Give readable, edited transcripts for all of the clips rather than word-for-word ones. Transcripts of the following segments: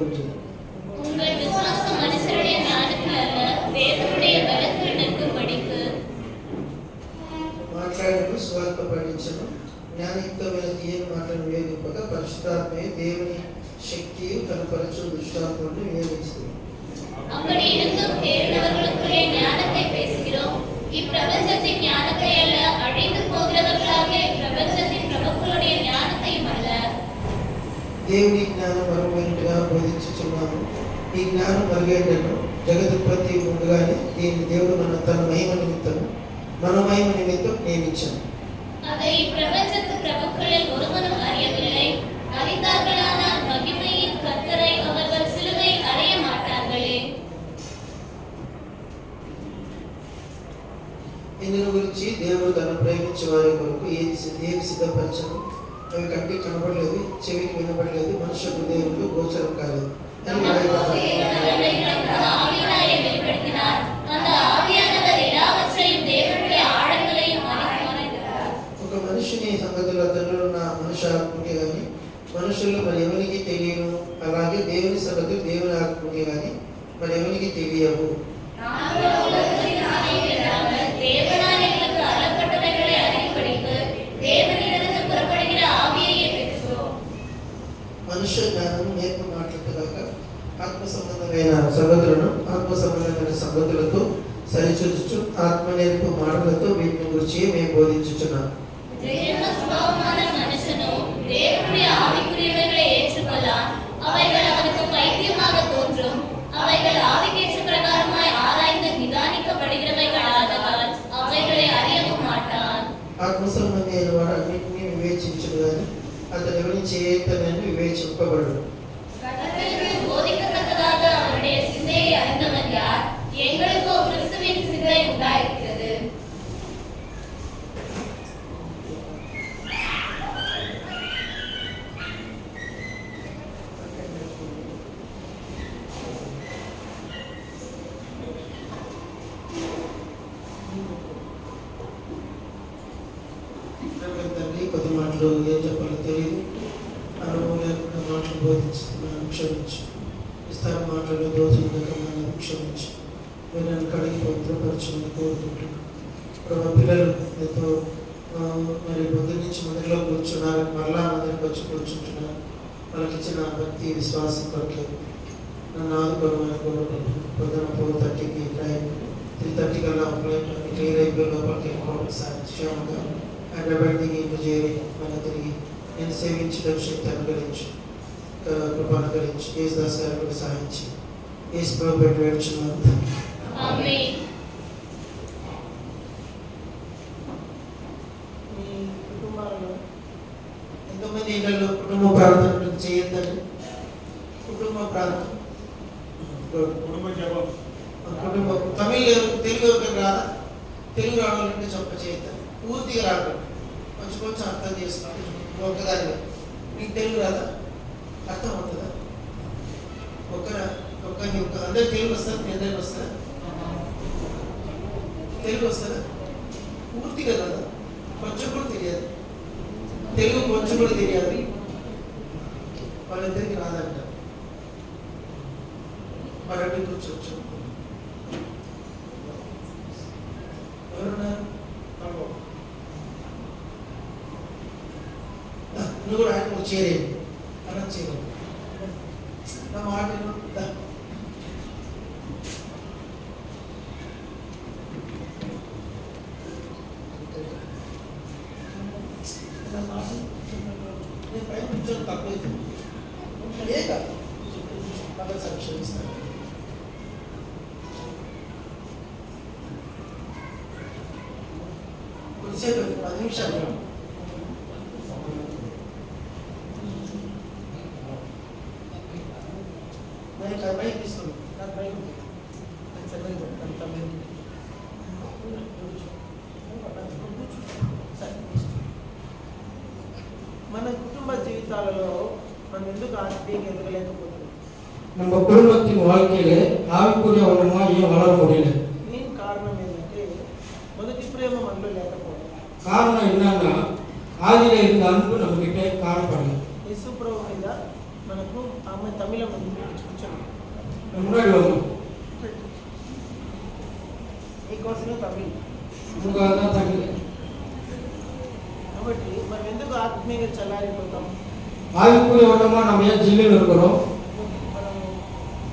ఉంటుంది. உங்கள் விசுவாசம் மனுஷருடைய ஞானத்தில் அல்ல, தேவனுடைய பலத்தில் நிற்கும்படிக்கு. మాట్లాడను, స్వార్థ పఠించను, జ్ఞానయుక్తమైన తీయని మాటలను వినియోగింపక పరిశుద్ధాత్మయే దేవుని శక్తియు కనపరచు దుష్టాత్మను వినియోగించింది. அப்படி இருந்தும் தேறினவர்களுக்குரிய ஞானத்தை பேசுகிறோம். இப்பிரபஞ்சத்தின் ஞானத்தை அல்ல, அழிந்து போகிறவர்களாகிய இப்பிரபஞ்சத்தின் பிரபுக்களுடைய ஞானத்தையும் அல்ல. దేవుని జ్ఞానం మరుగైనట్టుగా బోధించుచున్నాము. ఈ జ్ఞానం మరుగైనను జగదుత్పత్తి ముందుగానే దీన్ని దేవుడు తన మహిమ నిమిత్తం మన మహిమ నిమిత్తం నియమించాను. அதை இப்பிரபஞ்சத்து பிரபுக்களில் ஒருவனும் அறியவில்லை. அறிந்தார்களானால் மகிமையின் கர்த்தரை அவர்கள் சிலுவையில் அறைய மாட்டார்களே. ఇందును గురించి దేవుడు తన ప్రేమించే వారి కొరకు ఏది సిద్ధపరచను, అవి కంటికి కనబడలేదు, చెవికి వినబడలేదు, మనుష్య హృదయంలో గోచరం కాలేదు అని ఒక మనిషిని సంగతులు అతను నా మనుష్య ఆత్మకే కానీ మనుషుల్లో మరి ఎవరికి తెలియను, అలాగే దేవుని సంగతులు దేవుని ఆత్మకే కానీ మరి ఎవరికి తెలియవు. మనుష్య జ్ఞానము నేర్పు మాటలతో కాక ఆత్మ సంబంధమైన సంగతులను ఆత్మ సంబంధమైన సంగతులతో సరిచూచుచు ఆత్మ నేర్పు మాటలతో వీటిని గురించి మేము బోధించుచున్నాం. ఆత్మ సంబంధి అయిన వాడు అన్నింటినీ వివేచించుడు కానీ అతను ఎవరిని చేయతనని వివేచింపబడు. తండ్రి, కొద్ది మాటలు ఏం చెప్పాలో తెలియదు, అనుభవం లేకుండా మాటలు బోధిస్తున్నాను, క్షమించు. విస్తార మాటలు దోచుకున్నాను, క్షమించు. మీరు నన్ను కడిగి పవిత్రపరచమని కోరుకుంటున్నాను. ఇప్పుడు మా పిల్లలు ఎంతో మరి ముందు నుంచి మొదటిలో కూర్చున్నారు, మళ్ళా మొదటికి వచ్చి కూర్చుంటున్నారు. వాళ్ళకి ఇచ్చిన భక్తి విశ్వాసం కొరకే నన్ను ఆదుకోవడం కోరుకుంటున్నాను. పొద్దున 4:30కి టైం 3:30 కల్లా క్లియర్ అయిపోయి లోపలికి వెళ్ళిపోవడం క్షేమంగా హైదరాబాద్కి ఇంటి చేరి మన తిరిగి నేను సేవించడం శక్తి అనుగ్రహించు, కృప అనుగ్రహించు. యేసుదాస్ గారు కూడా సాధించి యేసు ప్రభు పెట్టి వేడుచున్నాను. మీ కుటుంబాలలో ఎంతోమంది ఇళ్లలో కుటుంబ ప్రార్థన చేయొద్దండి. కుటుంబ ప్రార్థన కుటుంబం తమిళ తెలుగు ఎవరికి రాదా? తెలుగు రావాలంటే చెప్ప చేయొద్దండి. పూర్తిగా రాకండి, కొంచెం కొంచెం అర్థం చేసుకోండి. ఒక్కదాన్ని మీకు తెలుగు రాదా? అర్థం అవుతుందా? అందరికి తెలుగు వస్తుందా? మీ అందరికి వస్తుందా? తెలుగు వస్తుందా? పూర్తిగా కదా, కొంచెం కూడా తెలియదు. తెలుగు కొంచెం కూడా తెలియదు, వాళ్ళిద్దరికి రాదంట. వాళ్ళకి కూర్చోవచ్చు. ఎవరున్నారు? నువ్వు కూడా ఆయన చేరేది అలా చేరేది నా మాట నేను పైన కూర్చొని తక్కువ ఏ కాదు క్షమిస్తాను. కొద్దిసేపు 10 నిమిషాలు బైక్ తీసుకోండి. నాకు బైక్ మన కుటుంబ జీవితాలలో మనం ఎందుకు ஆத்மீக எதுகலேకపోతుంది? நம்ம குடும்பத்தின் வாழ்க்கையில ஆவிக்குரிய ஒன்றுமா ஏன் வளர முடியல? మెయిన్ కారణం ఏంటంటే మొదటి ప్రేమ మనలో లేకపోవడం. కారణం என்னன்னா ఆదిలో இருந்த அன்பு நம்மகிட்ட காணப்படல. యేసు ప్రభు మీద మనకు ఆ అమ్మాయి తమిళ కూర్చోండి. முன்னாடி வாங்க. ఈ కోర్సులో తమిళ్ உங்களுக்கு தான் தமிழ். కాబట్టి మనం ఎందుకు ఆత్మీయంగా చల్లారిపోతాం? ஆவிக்குரிய ஓட்டமா நம்ம ஏன் ஜில்லுன்னு இருக்கிறோம்? మనం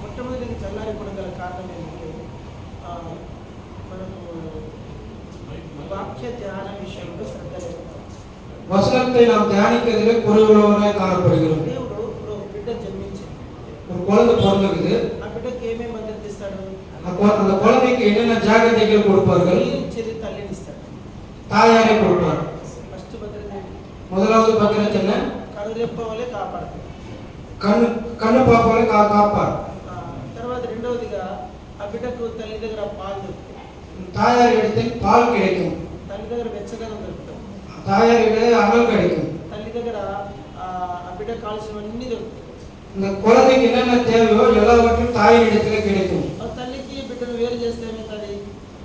మొట్టమొదటిగా చల్లారిపోవడం గల కారణం ఏంటంటే మనకు వాక్య ధ్యాన విషయంలో శ్రద్ధ లేదు. வசனத்தை நாம் தியானிக்கிறதுல குறைவுள்ளவராய் காணப்படுகிறோம். దేవుడు ఇప్పుడు బిడ్డ జన్మించింది, ஒரு குழந்தை பிறந்திருக்குது. ఆ బిడ్డకి ఏమేమి మద్దతు ఇస్తాడు? அந்த குழந்தைக்கு என்னென்ன ஜாகிரதைகள் கொடுப்பார்கள்? ఇచ్చేది తల్లిని ఇస్తాడు, தாயாரை கொடுப்பார். ఫస్ట్ భద్రత முதலாவது பத்திரத்தை என்ன? కనురెప్ప వలె కాపాడుతాడు. கண்ணு பாப்பாலே காப்பார். తర్వాత రెండవదిగా ఆ బిడ్డకు తల్లి దగ్గర పాలు దొరుకుతాయి, தாயார் இடத்தில் பால் கிடைக்கும், తల్లి దగ్గర వెచ్చదనం దొరుకుతాయి, தாயார் இடத்தில் அனல் கிடைக்கும். తల్లి దగ్గర ఆ బిడ్డ కావాల్సినవన్నీ దొరుకుతాయి. இந்த குழந்தைக்கு என்னென்ன தேவையோ எல்லாவற்றையும் தாயின் இடத்துல கிடைக்கும். ఆ తల్లికి బిడ్డను వేరు చేస్తే ఏమవుతుంది?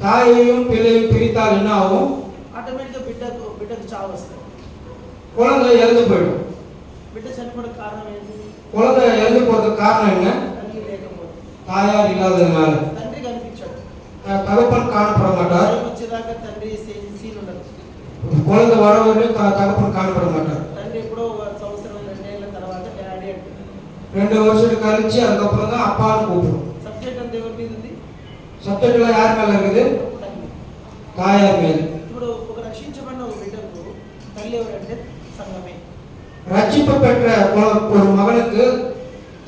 தாயையும் பிள்ளையும் பிரித்தால் என்ன ஆகும்? ఆటోమేటిక్గా బిడ్డకు చావు వస్తుంది, குழந்தை இறந்து போயிடும். బిడ్డ చనిపోవడం కారణం ఏంటి? குழந்தை இறந்து போறதுக்கு காரணம் என்ன? తల్లి లేకపోతే, தாயார் இல்லாததுனால. తండ్రి కనిపించాడు, தகப்பன் காணப்பட மாட்டார். టైం వచ్చేదాకా తండ్రి సీన్ ఉండదు. குழந்தை வரவரையும் தகப்பன் காணப்பட மாட்டார். తండ్రి ఎప్పుడో సంవత్సరం 2 ఏళ్ల తర్వాత డాడీ అంటాడు. 2 வருஷத்துக்கு கழிச்சு அதுக்கப்புறம் தான் அப்பான்னு கூப்பிடும். సబ్జెక్ట్ అంతా ఎవరి మీద ఉంది? சப்ஜெக்ட்லாம் யார் மேல இருக்குது? తల్లి. தாயார் மேல. ఇప్పుడు ఒక రక్షించబడిన ఒక బిడ్డకు తల్లి ఎవరంటే సంఘమే. ரட்சிப்பு பெற்ற ஒரு மகனுக்கு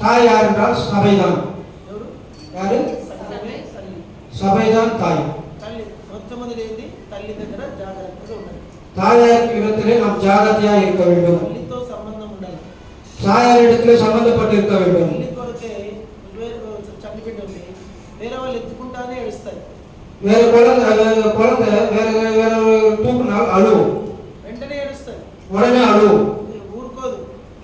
தாய் யார் என்றால் சபைதான். ఎవరు? யாரு? సంఘమే, తల్లి. சபைதான் தாய். తల్లి మొట్టమొదటి ఏంటి? తల్లి దగ్గర జాగ్రత్తగా ఉండాలి, தாயார் இடத்திலே நாம் ஜாகிரதையா இருக்க வேண்டும். తల్లితో సంబంధం ఉండాలి. தாயார் இடத்திலே சம்பந்தப்பட்டு இருக்க வேண்டும். తల్లి కొరకే చంటి బిడ్డ ఉంది, వేరే వాళ్ళు ఎత్తుకుంటానే ఏడుస్తారు, வேற குழந்தை வேற தூக்குனால் அழுவும், వెంటనే ఏడుస్తారు, உடனே அழுவும், ఊరుకోదు,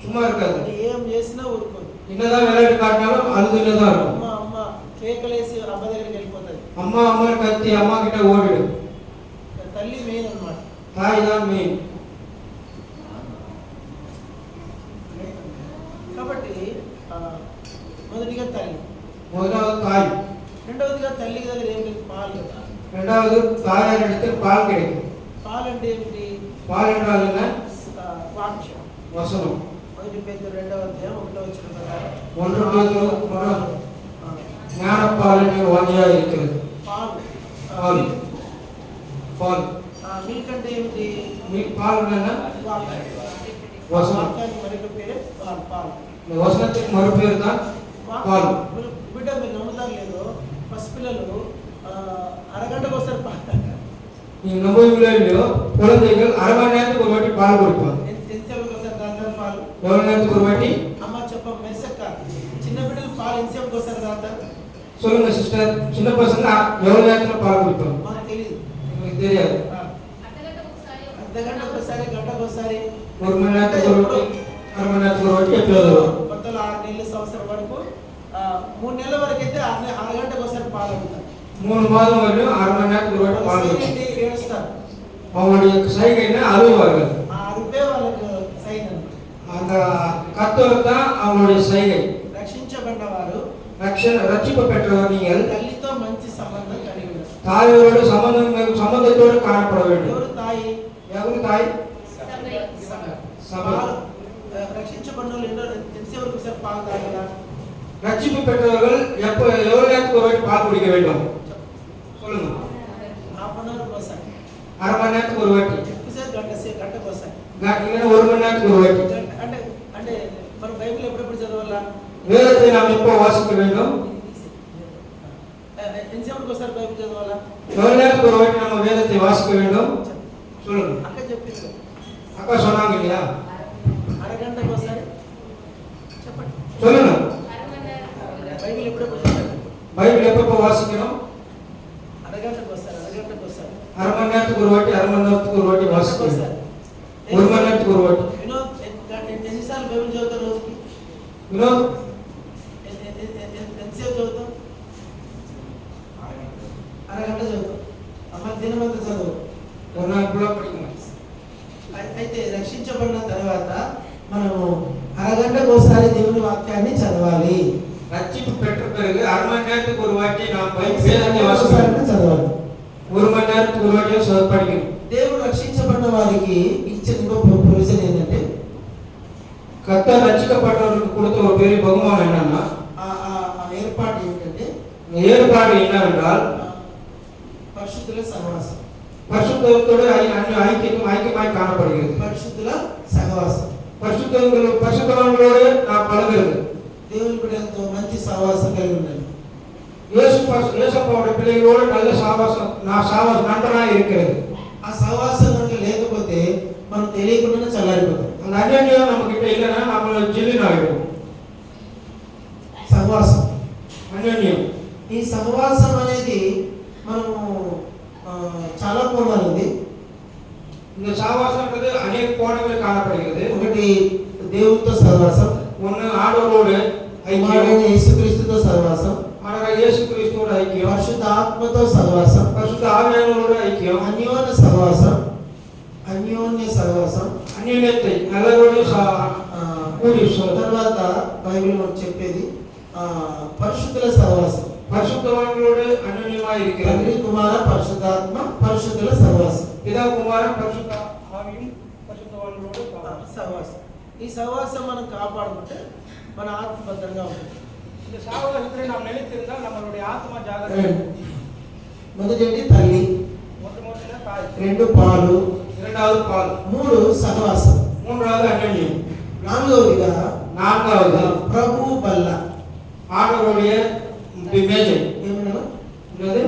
சும்மா இருக்காது. అది ఏం చేసినా ఊరుకోదు. என்னதான் விளையாட்டு காட்டினாலும் அழுதுன்னு தான் இருக்கும். అమ్మ అమ్మ కేకలేసి అమ్మ దగ్గరికి వెళ్ళిపోతుంది. அம்மா அம்மா கத்தி அம்மா கிட்ட ஓடிடும். తల్లి మెయిన్ అన్నమాట. தாய் தான் மெயின். కాబట్టి మొదటిగా తల్లి, முதலாவது தாய். రెండవదిగా తల్లి దగ్గర ఏం లేదు? పాలు. இரண்டாவது தாயார் இடத்தில் பால் கிடைக்கும். పాలు అంటే ఏమిటి? பால் என்றால் என்ன? వాక్యం. வசனம். 1 పేతురు 2వ అధ్యాయం 1వ వచనం ప్రకారం 1 பேதுரு ஞானப்பால் என்ற வாஞ்சியா இருக்கிறது. పాలు. பால். பால். మిల్క్ అంటే ఏమిటి? பால் என்ன? వాక్యం. வசனம். వాక్యానికి మరొక పేరే పాలు. పాలు. இந்த வசனத்துக்கு மறுபேர் தான் பால். బిడ్డ మీరు నమ్ముతారు లేదో, పసిపిల్లలు అరగంటకు ఒకసారి పాలు. நீங்க நம்புவீங்களோ இல்லையோ, குழந்தைகள் அரை மணி நேரத்துக்கு ஒரு வாட்டி பால் கொடுப்பாங்க. ఎంతసేపు ఒకసారి తాగుతారు పాలు? எவ்வளவு நேரத்துக்கு ஒரு வாட்டி? అమ్మ చెప్ప మెసక్క చిన్న బిడ్డలు పాలు ఎంతసేపు ఒకసారి తాగుతారు? சொல்லுங்க சிஸ்டர். சின்ன பசங்க எவ்வளவு நேரத்துல பால் குடிப்பாங்க? మాకు తెలియదు, எனக்கு தெரியாது. అర్ధగంటకు ఒకసారి, గంటకు ఒకసారి, 1 மணி நேரத்துக்கு ஒரு வாட்டி, அரை மணி நேரத்துக்கு ஒரு வாட்டி எப்பயாவது வரும். కొత్తలో 6 నెలలు సంవత్సరం వరకు 3 నెలల వరకు అయితే అరగంటకు ఒకసారి పాలు అవుతారు. 3 மாதம் வரையும் அரை மணி நேரத்துக்கு ஒரு வாட்டி பால் குடிப்பாங்க. ఏడుస్తారు, அவங்களுடைய சைகை என்ன? அழுவார்கள். ఆ అరుపే వాళ్ళకు సైన్ అన్నమాట. அந்த கத்தோடு தான் அவங்களுடைய சைகை. రక్షించబడిన వారు ரட்சிப்பு பெற்றவர் நீங்கள் తల్లితో మంచి సంబంధం కలిగి ఉన్నారు. தாயோடு சம்பந்தத்தோடு காணப்பட வேண்டும். ఎవరు తాయి? ఎవరు தாய்? సభ. రక్షించబడిన వాళ్ళు ఎంతసేపు వరకు ఒకసారి పాలు తాగాలా? ரட்சிப்பு பெற்றவர்கள் எவ்வளவு நேரத்துக்கு ஒரு வாட்டி பால் குடிக்க வேண்டும்? சொல்லுங்க. హాఫ్ అన్ అవర్ ఒకసారి, அரை மணி நேரத்துக்கு ஒரு வாட்டி, ఎక్కువసేపు గంటకు ఒకసారి. இல்லைன்னா 1 மணி நேரத்துக்கு ஒரு வாட்டி. అంటే అంటే మనం బైబిల్ ఎప్పుడెప్పుడు చదవాలా? வேதத்தை நாம் எப்போ வாசிக்க வேண்டும்? ఎంతసేపటికి ఒకసారి బైబిల్ చదవాలా? எவ்வளவு நேரத்துக்கு ஒரு வாட்டி நம்ம வேதத்தை வாசிக்க வேண்டும்? சொல்லுங்க. అక్క చెప్పింది, அக்கா சொன்னாங்க இல்லையா? అరగంటకు ఒకసారి చెప్పండి. சொல்லுங்க. బైబిల్ ఎప్పుడెప్పుడు చదవాలి? பைபிள் எப்பப்போ வாசிக்கணும்? అరగంటకు ఒకసారి, అరగంటకు ఒకసారి, அரை மணி நேரத்துக்கு ஒரு வாட்டி, அரை மணி நேரத்துக்கு ஒரு வாட்டி வாசிக்கணும். 1 மணி நேரத்துக்கு ஒரு வாட்டி. వినోద్ ఎన్నిసార్లు బైబిల్ చదువుతారు రోజుకి? வினோத் ఎంతసేపు చదువుతాం? అరగంట చదువుతాం. అమ్మ దినమంతా చదువు. ஒரு நாள் ஃபுல்லாக படிக்கணும். అయితే రక్షించబడిన తర్వాత మనము అరగంటకు ఒకసారి దేవుని వాక్యాన్ని చదవాలి. చదవాలి. ரட்சிப்பு பெற்ற பிறகு அரை மணி நேரத்துக்கு ஒரு வாட்டி நாம் வேதத்தை ఒకసారి வாசிக்கணும். చదవాలి. ஒரு மணி நேரத்துக்கு ஒரு வாட்டி படிக்கணும். దేవుడు రక్షించబడిన వారికి ఇచ్చిన ఇంకో ప్రొవిజన్ ఏంటంటే கர்த்தர் ரட்சிக்கப்பட்டவர்களுக்கு கொடுத்த ஒரு பெரிய பகுமானம் என்னன்னா ఆ ఏర్పాటు ఏంటంటే ஏற்பாடு என்னவென்றால் పరిశుద్ధుల సహవాసం. பரிசுத்தத்தோடு ஐக்கியமாய் காணப்படுகிறது. పరిశుద్ధుల సహవాసం. பரிசுத்தவான்களோடு நாம் பழகுறது. దేవుని బిడ్డలతో మంచి సహవాసం కలిగి ఉండాలి. యేసప్పవాడి పిల్లகளோடு நல்ல சாவாசம் நண்பனா இருக்கிறது. ఆ సహవాసం కనుక లేకపోతే మనం తెలియకుండానే చల్లారిపోతాం. அந்த அந்யோன்யம் நம்ம கிட்ட இல்லைன்னா நம்ம ஜில்லுன்னு ஆகிடும். సహవాసం, అన్యోన్యం. ఈ సహవాసం అనేది మనము చాలా కోణాలు ఉంది. இந்த சாவாசம்ன்றது அநேக கோணங்களில் காணப்படுகிறது. ఒకటి దేవునితో సహవాసం, ஒன்று ஆண்டவரோடு కుమారుడైన యేసుక్రీస్తుతో సహవాసం, ஆண்டவராகிய இயேசு கிறிஸ்துவோடு ஐக்கியம், పరిశుద్ధ ఆత్మతో సహవాసం, பரிசுத்த ஆவியானவரோடு ஐக்கியம், అన్యోన్య సహవాసం, అన్యోన్య సహవాసం, అన్యోన్యத்தை நல்லவரோடு கூடி తర్వాత బైబిల్ మనకు చెప్పేది పరిశుద్ధుల సహవాసం. பரிசுத்தவான்களோடு அன்யோன்யமாய் இருக்கிறது. తండ్రి కుమార పరిశుద్ధాత్మ పరిశుద్ధుల సహవాసం. பிதா குமாரன் பரிசுத்த ஆவியும் பரிசுத்தவான்களோடு సహవాసం. ఈ సహవాసం మనం కాపాడుకుంటే మన ఆత్మ భద్రంగా ఉంటుంది. இந்த சாவாசத்தை நாம் நிலைத்திருந்தால் நம்மளுடைய ஆத்மா ஜாகிரதை. మొదటి తల్లి, మొట్టమొదటిగా தாய், రెండు పాలు, இரண்டாவது பால், మూడు సహవాసం, மூன்றாவது அன்யோன்யம், నాలుగవదిగా நான்காவது ప్రభు బల్ల. ஆண்டவருடைய மேஜை. ఏమన్నా என்னது?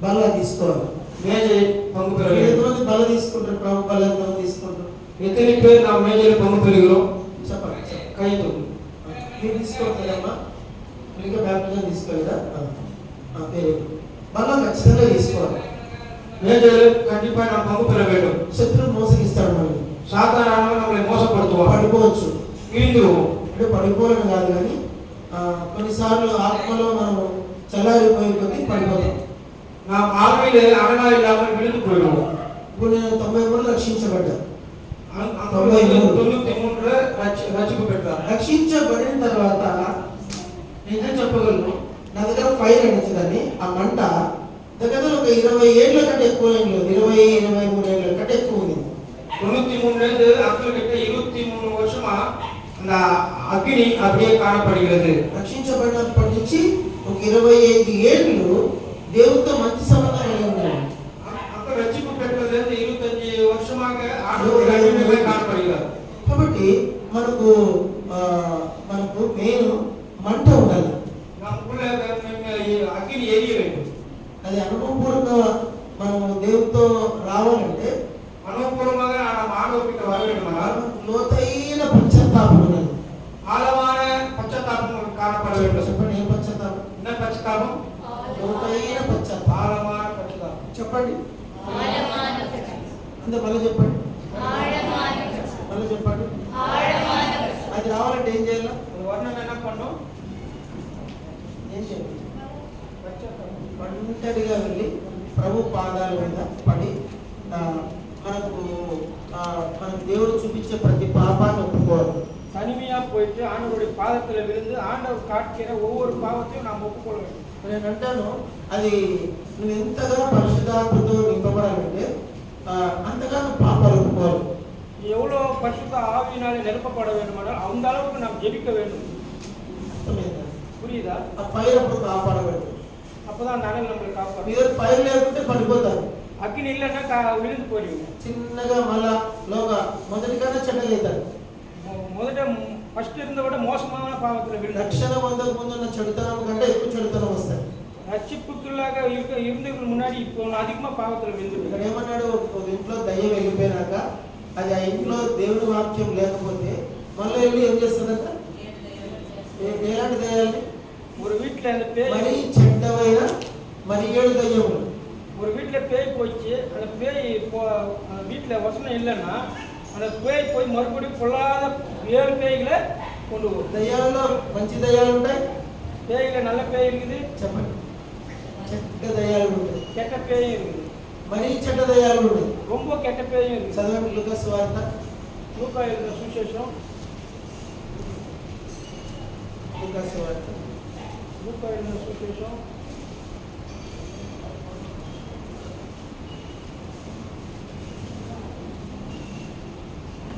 బల్ల తీసుకోవాలి. மேஜை பங்கு பெற வேண்டும். ఎంతమంది బల్ల తీసుకుంటారు? ప్రభు బల్ల ఎంతమంది తీసుకుంటారు? எத்தனை பேர் நாம் மேஜையில் பங்கு பெறுகிறோம்? చెప్పండి. கை தூக்கும். మీరు తీసుకోవట్లేదమ్మా? ఇంకా బ్యాప్టిజం తీసుకోలేదా? పేరు బల్ల ఖచ్చితంగా తీసుకోవాలి. மேஜையில் கண்டிப்பா நாம் பங்கு பெற வேண்டும். శత్రువు మోసగిస్తాడు. మళ్ళీ சாத்தானானவன் நம்மளை மோசப்படுத்துவான். పడిపోవచ్చు. வீழ்ந்துருவோம். అంటే పడిపోవడం కాదు, కానీ కొన్నిసార్లు ఆత్మలో మనం చల్లారిపోయి కొద్ది పడిపోతాం. நாம் ஆவியிலே அரணா இல்லாமல் விழுந்து போயிடுவோம். ఇప్పుడు నేను 93 రక్షించబడ్డా. 93 రక్షింపు పెట్టారు. రక్షించబడిన తర్వాత నేను చెప్పగలను, నా దగ్గర ఫైర్ అనిచ్చిందని ఆ మంట దగ్గర ఒక 20 ఏళ్ళ కంటే ఎక్కువ, 20-23 ఏళ్ళ కంటే ఎక్కువ ఉంది. 93 அக்கள் கிட்ட 23 வருஷமா அந்த அக்னி அப்படியே காணப்படுகிறது. రక్షించబడినప్పటి నుంచి ఒక 25 ఏళ్ళు దేవునితో మంచి సంబంధం కలిగి ఉన్నాను. அக்கள் ரட்சிப்பு பெற்றதிலிருந்து 25 வருஷமாக ஆண்டவருடைய அன்பிலே காணப்படுகிறது. కాబట్టి మనకు మెయిన్ మంట ఉండాలి. நமக்குள்ள அக்னி எரிய வேண்டும். అది అనుభవపూర్వకంగా మనం దేవునితో రావాలంటే அனுபவமாக நாம் ஆண்டவர்கிட்ட வர வேண்டுமானால் లోతైన పశ్చాత్తాపం ఉండాలి. ஆழமான பశ్சாத்தாபம் காணப்பட வேண்டும். చెప్పండి, ఏం పశ్చాత్తాపం? என்ன பశ్சாத்தாபம்? లోతైన పశ్చాత్తాపం. ஆழமான பశ్சாத்தாபம். చెప్పండి, ఆళమాన పశ్చాత్తాపం. అంత మళ్ళీ చెప్పండి, ఆళమాన పశ్చాత్తాపం. మళ్ళీ చెప్పండి. ఆళమాన పశ్చాత్తాపం. అది రావాలంటే ఏం చేయాలి? ஒரு வர்ணம் என்ன பண்ணும்? ఏం చేయాలి? ఒంటరిగా వెళ్ళి ప్రభు పాదాల మీద పడి మనకు దేవుడు చూపించే ప్రతి పాపాన్ని ఒప్పుకోవాలి. தனிமையா போயிட்டு ஆண்டவருடைய பாதத்துல விழுந்து ஆண்டவர் காட்டுகிற ஒவ்வொரு பாவத்தையும் நாம் ஒப்புக்கொள்ள வேண்டும். నేను అంటాను, అది నువ్వు ఎంతగా పరిశుద్ధాత్మతో నింపబడాలంటే అంతగా నువ్వు పాపాలు ఒప్పుకోవాలి. எவ்வளோ பரிசுத்த ஆவியினாலே நிரப்பப்பட வேண்டுமானால் அந்த அளவுக்கு நாம் ஜெபிக்க வேண்டும். అర్థమైందా? புரியுதா? ఆ ఫైర్ అప్పుడు కాపాడబడుతుంది. அப்பதான் அந்த அனல் நம்மளை காப்பாற்றும். మీరు ఫైర్ లేకుంటే పడిపోతారు. அக்னி இல்லைன்னா விழுந்து போயிடுவோம். చిన్నగా మళ్ళా లోగా మొదటిగానే చెడ్డగవుతారు. మొదట ఫస్ట్ இருந்த விட மோசமான பாவத்துல விழுந்து రక్షణ పొందక ముందున్న చెడుతనం కంటే ఎక్కువ చెడుతనం వస్తాయి. ரட்சிப்புக்குள்ளாக இருந்ததுக்கு முன்னாடி இப்போ அதிகமா பாவத்துல விழுந்து. ఇక్కడ ఏమన్నాడు, ఒక ఇంట్లో దయ్యం వెళ్ళిపోయినాక అది ఆ ఇంట్లో దేవుని వాక్యం లేకపోతే మళ్ళీ వెళ్ళి ఏం చేస్తుందంట? ఎలాంటి దయ్యాలని? ஒரு வீட்டுல அந்த பேய், మరి చెడ్డమైన మరి 7 దయ్యములు. ஒரு வீட்டுல பேய் போயிடுச்சு. அந்த பேய் அந்த வீட்டுல வசனம் இல்லைன்னா அந்த பேய் போய் மறுபடியும் பொல்லாத 7 பேய்களை கொண்டு வரும். దయ్యాలలో మంచి దయ్యాలు ఉంటాయి, பேய்ல நல்ல பேய் இருக்குது, చెప్పండి, చెడ్డ దయ్యాలు ఉంటాయి, கெட்ட பேயும் இருக்குது, మరీ చెడ్డ దయ్యాలు ఉంటాయి. ரொம்ப கெட்ட பேயும் இருக்குது. చదవండి లూకా సువార్త லூக்கா எழுதின சுவிசேஷம் లూకాసు వార్త లూకా రాసిన సువిశేషం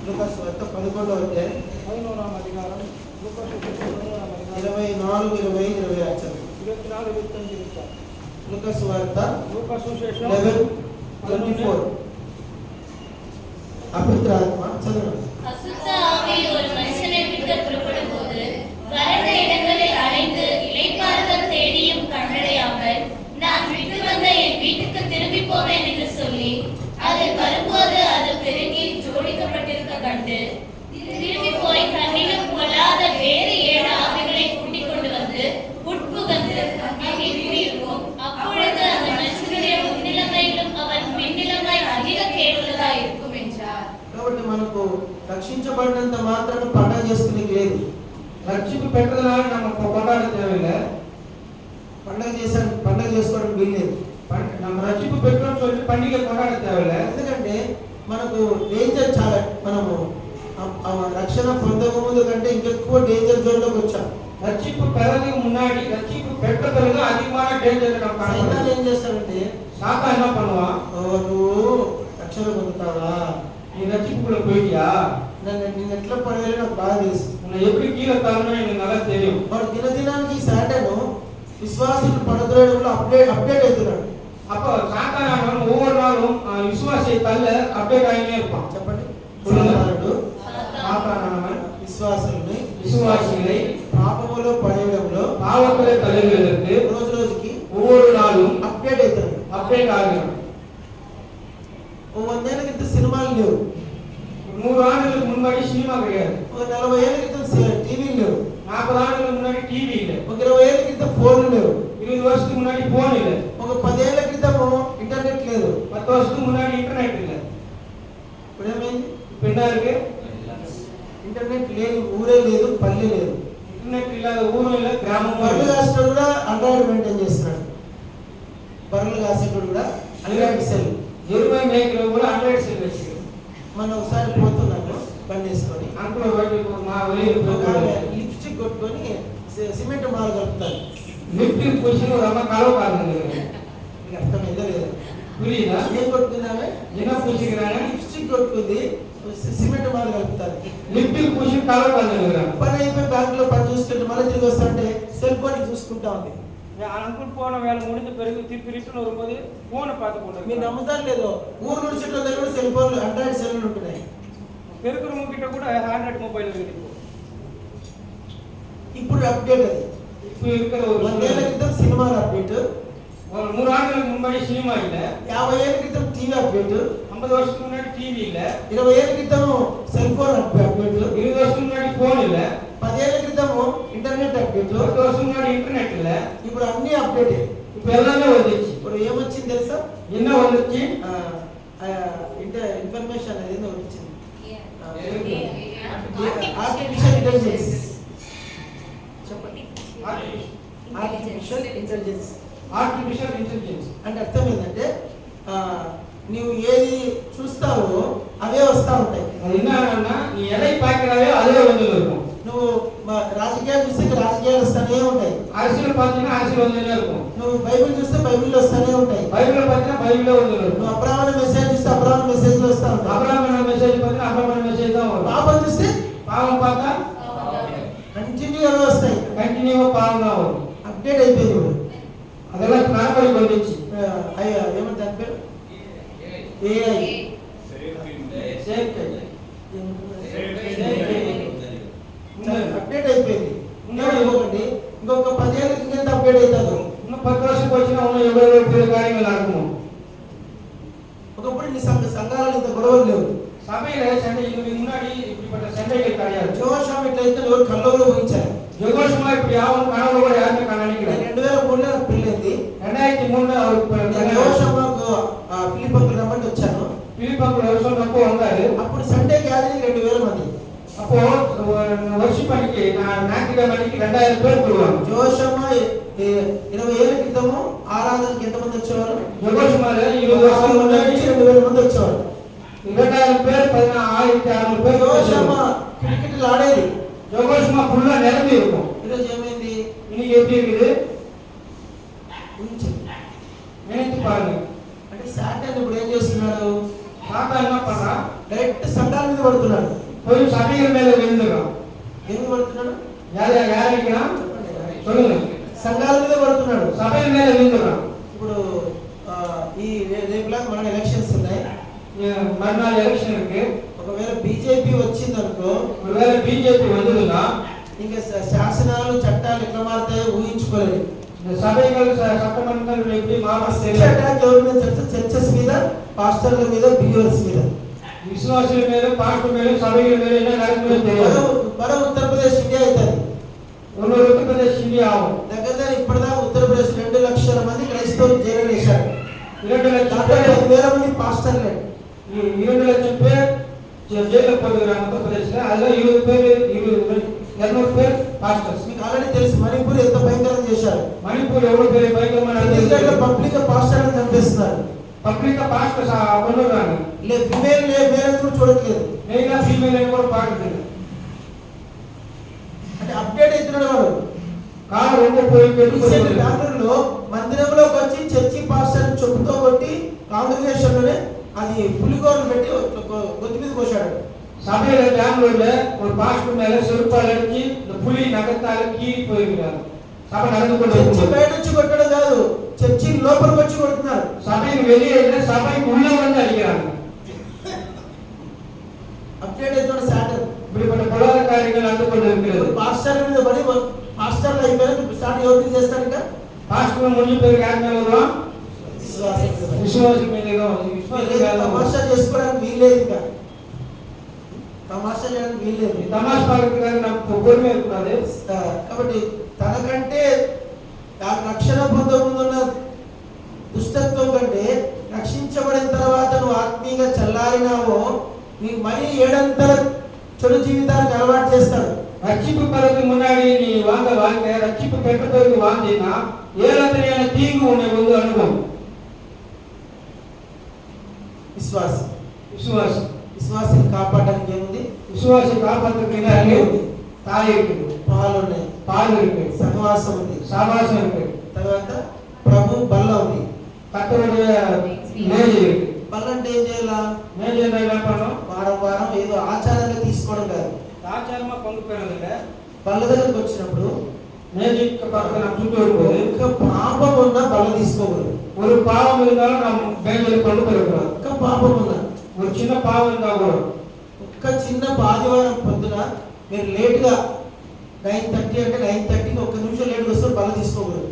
లూకాసు వార్త 11వ అధ్యాయం 11వ అధికారం లూకా సువిశేషం 11వ అధికారం 24, 25, 26 24 25 లూకాసు వార్త లూకా సువిశేషం 11:24 அபித்ராத்மா சொல்லுங்க. அசுத்த ஆவி ஒரு மனுஷனை விட்டு புறப்படும் போது வறண்ட இடங்களை அலைந்து இளைப்பாறுதல் தேடியும் கண்டடையாமல் நான் விட்டு வந்த என் வீட்டுக்கு திரும்பி போவேன் என்று சொல்லி அது வரும்போது அது பெருகி ஜோடிக்கப்பட்டிருக்க கண்டு திரும்பி போய் தன்னிலும் கொள்ளாத வேறு 7 ஆவிகளை கூட்டிக் கொண்டு வந்து உட்புகந்து அங்கே குடியிருக்கும். அப்பொழுது அந்த மனுஷனுடைய முன்னிலைமையிலும் அவன் பின்னிலைமை அதிக கேடுள்ளதா இருக்கும் என்றார். కాబట్టి మనకు రక్షించబడినంత మాత్రాన పండగ చేసుకునేది లేదు. రక్షింపు పెట్టదనాల நம்ம கொண்டாட தேவையில்லை. పండగ చేసుకోవడం వీల్లేదు. நம்ம రక్షింపు పెట్టడం சொல்லி పండుగ கொண்டாட தேவையில்லை. ఎందుకంటే మనకు డేంజర్ చాలా, మనము రక్షణ పొందక ముందు కంటే ఇంకెక్కువ డేంజర్ జోన్లోకి వచ్చాం. రక్షింపు పెరగక முன்னாடி రక్షింపు పెట్ట பிறகு அதிகமான డేంజర్ நம்ம సైతాన్ ఏం చేస్తాడంటే, சாத்தான் என்ன பண்ணுவான், నువ్వు రక్షణ పొందుతావా, நீ ரட்சிப்புக்குள்ள போயிட்டியா, నేను ఎట్లా పడేయాలో నాకు బాగా తెలుసు, உன்னை எப்படி கீழே தரணும் எனக்கு நல்லா தெரியும். వాడు దినదినానికి సాటను విశ్వాసులు పడద్రోయడంలో అప్డేట్ అవుతున్నాడు. அப்போ சாத்தானவன் ஒவ்வொரு நாளும் விசுவாசியை தள்ள அப்டேட் ஆகிட்டே இருப்பான். చెప్పండి. சாத்தானவன் విశ్వాసుల్ని పాపములో పడేయడంలో பாவத்திலே தள்ளுவதற்கு రోజు రోజుకి ஒவ்வொரு நாளும் అప్డేట్ అవుతాడు. అప్డేట్ ஆகிறான். ఓ 100 ఏళ్ల క్రితం సినిమాలు లేవు, 100 ஆண்டுகளுக்கு முன்னாடி சினிமா கிடையாது, ఒక 40 ఏళ్ల క్రితం టీవీలు లేవు, 40 ஆண்டுகளுக்கு முன்னாடி டிவி இல்லை, ఒక 20 ఏళ్ల క్రితం ఫోన్లు లేవు, 20 வருஷத்துக்கு முன்னாடி போன் இல்லை, ఒక 10 ఏళ్ల క్రితం ఇంటర్నెట్ లేదు, 10 வருஷத்துக்கு முன்னாடி இன்டர்நெட் இல்லை. ఇప్పుడు ఏమైంది? இப்போ என்ன இருக்கு? ఇంటర్నెట్ లేని ఊరే లేదు, పల్లె లేదు. ఇంటర్నెట్ ఇல்லாத ఊరు இல்லை, గ్రామం బర్రెలు కాసేటోడు కూడా ఆండ్రాయిడ్ మెయింటైన్ చేస్తున్నాడు. బర్రెలు కాసేటోడు కూడా ఆండ్రాయిడ్ సెల్. ఎరుమై మేకలు కూడా ఆండ్రాయిడ్ సెల్ వచ్చారు. మనం ఒకసారి పోతున్నాను బండి వేసుకొని, అందులో మా లిప్స్టిక్ కొట్టుకొని సిమెంట్ మాలు కలుపుతారు. లిఫ్ట్ పొజిషన్ రమ్మ కలవ కాదు, మీకు అర్థమైందా లేదా? புரியுதா? ఏం కొట్టుకున్నామే? என்ன பூசிக்கிறாங்க? లిప్స్టిక్ కొట్టుకుంది, సిమెంట్ మాలు కలుపుతారు. లిఫ్ట్ పూసి కలవ కాదు. పని అయిపోయి బ్యాంక్ లో పని చూసుకుంటే మళ్ళీ తిరిగి వస్తుంటే సెల్ ఫోన్ చూసుకుంటా ఉంది. అంకుల్ పోన వేళ முடிஞ்ச பிறகு திருப்பி ரிட்டர்ன் வரும்போது போனை பார்த்து கொண்டு మీరు నమ్ముతారు లేదో, ఊరు నుంచి దగ్గర కూడా సెల్ ఫోన్లు ఆండ్రాయిడ్ సెల్లు ఉంటున్నాయి. పెరుగురు கிட்ட கூட ஆண்ட்ராய்டு மொபைல் இருக்குது. ఇప్పుడు అప్డేట్ అది. இப்போ இருக்கிற ஒரு 100 ఏళ్ల క్రితం సినిమాల అప్డేట్, ஒரு 100 ஆண்டுகளுக்கு முன்னாடி சினிமா இல்ல, 50 ఏళ్ల క్రితం టీవీ అప్డేట్, 50 வருஷத்துக்கு முன்னாடி டிவி இல்ல, 20 ఏళ్ల క్రితం సెల్ ఫోన్ అప్డేట్, 20 வருஷத்துக்கு முன்னாடி போன் இல்ல, 10 ఏళ్ల క్రితం ఇంటర్నెట్ అప్డేట్, 10 வருஷத்துக்கு முன்னாடி இன்டர்நெட் இல்ல. ఇప్పుడు అన్ని అప్డేట్. இப்போ எல்லாமே வந்துச்சு. ఇప్పుడు ఏమొచ్చింది తెలుసా? என்ன வந்துச்சு? ఇన్ఫర్మేషన్ అనేది వచ్చింది. Artificial artificial intelligence. చెప్పండి. Artificial intelligence. ఆర్టిఫిషియల్ ఇంటెలిజెన్స్ అంటే అర్థం ఏంటంటే, నువ్వు ఏది చూస్తావో అవే వస్తూ ఉంటాయి. அது என்னன்னா நீ எதை பார்க்கறாயோ அதுவே வந்து இருக்கும். నువ్వు రాజకీయాలు చూస్తే రాజకీయాలు వస్తానే ఉంటాయి. அரசியல் பார்த்தீங்கன்னா அரசியல் வந்துட்டே இருக்கும். నువ్వు బైబిల్ చూస్తే బైబిల్ వస్తానే ఉంటాయి. బైబిల్ பார்த்தீங்கன்னா బైబిల్ வந்து இருக்கும். నువ్వు అబ్రాహ్మణ మెసేజ్ చూస్తే అబ్రాహ్మణ మెసేజ్లు వస్తా ఉంటాయి. అబ్రాహ్మణ మెసేజ్ பார்த்தீங்கன்னா అబ్రాహ్మణ మెసేజ్ தான் வரும். పాపం చూస్తే పాపం பார்த்தா కంటిన్యూగా వస్తాయి. కంటిన్యూగా పాపం தான் வரும். అప్డేట్ అయిపోయింది ఇప్పుడు. அதெல்லாம் நடைமுறைக்கு வந்துச்சு. ఏమంటే దాని పేరు ఏఐ. అప్డేట్ అయిపోయింది. ఇంకొకటి, ఇంకొక 10 ఏళ్ళ కింద అప్డేట్ అవుతారు. இன்னும் 10 வருஷத்துக்கு వచ్చినా இன்னும் எவ்வளவு பெரிய காரியங்கள் நடக்கும். ఒకప్పుడు నీ సంఘాలలో ఇంత గొడవలు లేవు. சபையில சண்டை இதுக்கு முன்னாடி இப்படிப்பட்ட சண்டைகள் கிடையாது. జోషం ఇట్లయితే ఎవరు కల్లోలో ఊహించారు. ஜெகோஷமா இப்படி யாவும் கனவுல கூட யாருமே கணனிக்கல. 2003లో నాకు పెళ్ళైంది. 2003లో அவருக்கு జోషమాకు ఫిలిప్పీకి రమ్మంటే వచ్చాను. ఫిలిప్పీకి வருஷம்க்கு வந்தாரு. అప్పుడు సండే గ్యాదరింగ్ 2000 మంది. அப்போ వర్షిప్ పనికి ஞாயிற்றுக்கிழமைக்கு 2000 பேர் வருவாங்க. జోషమా 20 ఏళ్ల క్రితము ఆరాధనకి ఎంతమంది వచ్చేవారు? జోషమాలో 20 வருஷம் முன்னாடி 2000 మంది వచ్చేవారు. 20,000 பேர் 16,600 பேர் జోషమా క్రికెట్ ఆడేది. జోగోషమా ఫుల్ నిలబడి இருக்கும். ఈరోజు ఏమైంది? இன்னைக்கு எப்படி இருக்குது ఊహించండి. நினைத்து பாருங்க. అంటే సాతాన్ ఇప్పుడు ఏం చేస్తున్నాడు? சாத்தான் என்ன பண்றான்? డైరెక్ట్ సంఘాల మీద పడుతున్నాడు. போய் சபைகள் மேல விழுந்துறான். ఎందుకు పడుతున్నాడు? யார் அடிக்கிறான்? சொல்லுங்க. సంఘాల మీద పడుతున్నాడు. சபைகள் மேல விழுந்துறான். ఇప్పుడు ఈ రేపులా మన ఎలక్షన్స్ ఉన్నాయి. மறுநாள் எலெக்ஷன் இருக்கு. ఒకవేళ బీజేపీ వచ్చిందనుకో, ஒருவேளை பிஜேபி வந்ததுன்னா ఇంకా శాసనాలు చట్టాలు ఎట్లా మారుతాయో ఊహించుకోలేదు. இந்த சபைகள் சட்டமன்றங்கள் எப்படி மாறும் தெரியல. అటాక్ ఎవరి మీద తెలుసా? చర్చెస్ మీద, పాస్టర్ల మీద, బిలీవర్స్ మీద. విశ్వాసుల మీద, పాస్టర్ మీద, సభ్యుల మీద என்ன நடக்குதோ தெரியாது. మరో ఉత్తరప్రదేశ్ ఇండియా అవుతుంది. இன்னொரு உத்தரப்பிரதேஷ் இந்தியா ஆகும். దగ్గర ఇప్పటిదాకా ఉత్తరప్రదేశ్ 2 లక్షల మంది క్రైస్తవులు జైలు వేశారు. 2 లక్షల 10,000 మంది పాస్టర్లే. 2 లక్షల பேர் జైల్లో పోయినారు ఉత్తరప్రదేశ్లో. அதுல 200 பேர் పాస్టర్స్. మీకు ఆల్రెడీ తెలుసు మణిపూర్ ఎంత భయంకరంగా చేశారు. మణిపూర్ ఎవరు పేరు భయంకరమైన ఛత్తీస్గఢ్లో పబ్లిక్ పాస్టర్లను చంపేస్తున్నారు. పబ్లిక్ పాస్టర్స్ కొనున్నారు. ఫిమేల్ మేల్ కూడా చూడట్లేదు. మెయిన్ ఫీమేల్ అని కూడా పాడుతుంది. అంటే అప్డేట్ అవుతున్నాడు వాడు. కారు రెండు పోయి పెట్టుకుంటున్నారు. బెంగళూరులో మందిరంలోకి వచ్చి చర్చి పాస్టర్ చెప్పుతో కొట్టి కాంగ్రిగేషన్ లోనే అది పులిగోరలు పెట్టి గొంతు మీద కోశాడు. சபையில பெங்களூர்ல ஒரு பாஸ்டர் மேல செருப்பால் அடிச்சு இந்த புலி நகத்தால கீறி போயிருக்காங்க. சபை நடந்து கொண்டு చర్చి బయట నుంచి కొట్టడం కాదు, చర్చి లోపలికి వచ్చి కొడుతున్నారు. சபைக்கு வெளியே இல்ல, சபைக்கு உள்ள வந்து அடிக்கிறாங்க. అప్డేట్ అవుతున్నాడు సాటన్. இப்படிப்பட்ட பொல்லாத காரியங்கள் நடந்து கொண்டு இருக்கிறது. పాస్టర్ల మీద పడి పాస్టర్లు అయిపోయిన స్టార్ట్ ఎవరికి చేస్తారు? ఇంకా பாஸ்டர் முடிஞ்ச பேருக்கு யார் மேல வருவான்? విశ్వాసం మీద. తమాషా చేసుకోవడానికి వీల్లేదు. ఇంకా తమాషా చేయడానికి వీల్లేదు. తమాషా పాడడానికి నాకు పొగమే కూడాదు. కాబట్టి తనకంటే రక్షణ పొందకుండా దుష్టత్వం కంటే రక్షించబడిన తర్వాత నువ్వు ఆత్మీయంగా చల్లారినావో నీకు మరీ 7 చెడు జీవితానికి అలవాటు చేస్తాడు. ரட்சிப்பு பெறதுக்கு முன்னாடி நீ வாழ்க்கை ரட்சிப்பு பெற்ற பிறகு வாழ்ந்தீனா 7 தீங்கு உன்னை வந்து அனுபவம். విశ్వాసం కాపాడడానికి ఏముంది? విశ్వాసం కాపాడడానికి అన్నీ ఉంది. తాయి இருக்குது, పాలు ఉన్నాయి, సహవాసం ఉంది, సహవాసం இருக்கு. తర్వాత ప్రభు బల్ల ఉంది, கர்த்தருடைய மேஜை இருக்கு. బల్ల అంటే ఏం చేయాలా? மேஜை என்ன பண்ணணும்? వారం ఏదో ఆచారంగా తీసుకోవడం కాదు. ఆచారమా పనులు పెరగదు. బల్ల దగ్గరికి వచ్చినప్పుడు மேஜைக்கு பக்கத்துல நம்ம சுட்டு வரும்போது ఒక్క పాపం ఉన్నా బల్ల తీసుకోకూడదు. ஒரு பாவம் இருந்தாலும் நம்ம மேஜையில கொண்டு போயிடக்கூடாது. ఒక్క పాపం ఉన్నా, ஒரு சின்ன பாவம் இருந்தா கூட ఒక్క చిన్న ఆదివారం పొద్దున మీరు లేట్గా 9:30 అంటే 9:30కి 1 నిమిషం లేట్గా వస్తే బల్ల తీసుకోకూడదు.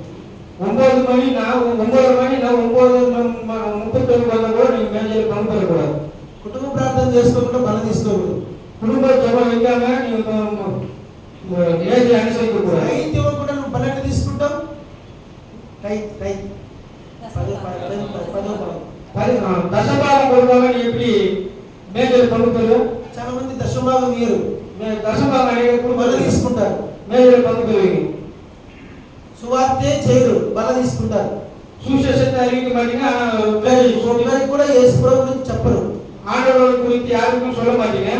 9 மணி நான் 9:39 வந்தா கூட நீங்க மேஜையில கொண்டு போயிடக்கூடாது. కుటుంబ ప్రార్థన చేసుకోకుండా బల్ల తీసుకోకూడదు. குடும்ப ஜெபம் வைக்காம நீங்க மேஜை அனுசரிக்க கூடாது. రైతు ఇవ్వకుండా నువ్వు బల్ల తీసుకుంటావు. రైతు దశభాగం கொடுக்காம நீ எப்படி மேஜையில கொண்டு போயிடும்? చాలా మంది దశభాగం ఇయ్యరు, దశభాగం అనేది బల్ల తీసుకుంటారు. மேஜையில கொண்டு போயிருவீங்க. సువార్తే చేయరు, బల్ల తీసుకుంటారు. சுவிசேஷத்தை அறிவிக்க மாட்டீங்க. ఒకరికి కూడా యేసు ప్రభు గురించి చెప్పరు. ஆண்டவர் குறித்து யாருக்கும் சொல்ல மாட்டீங்க.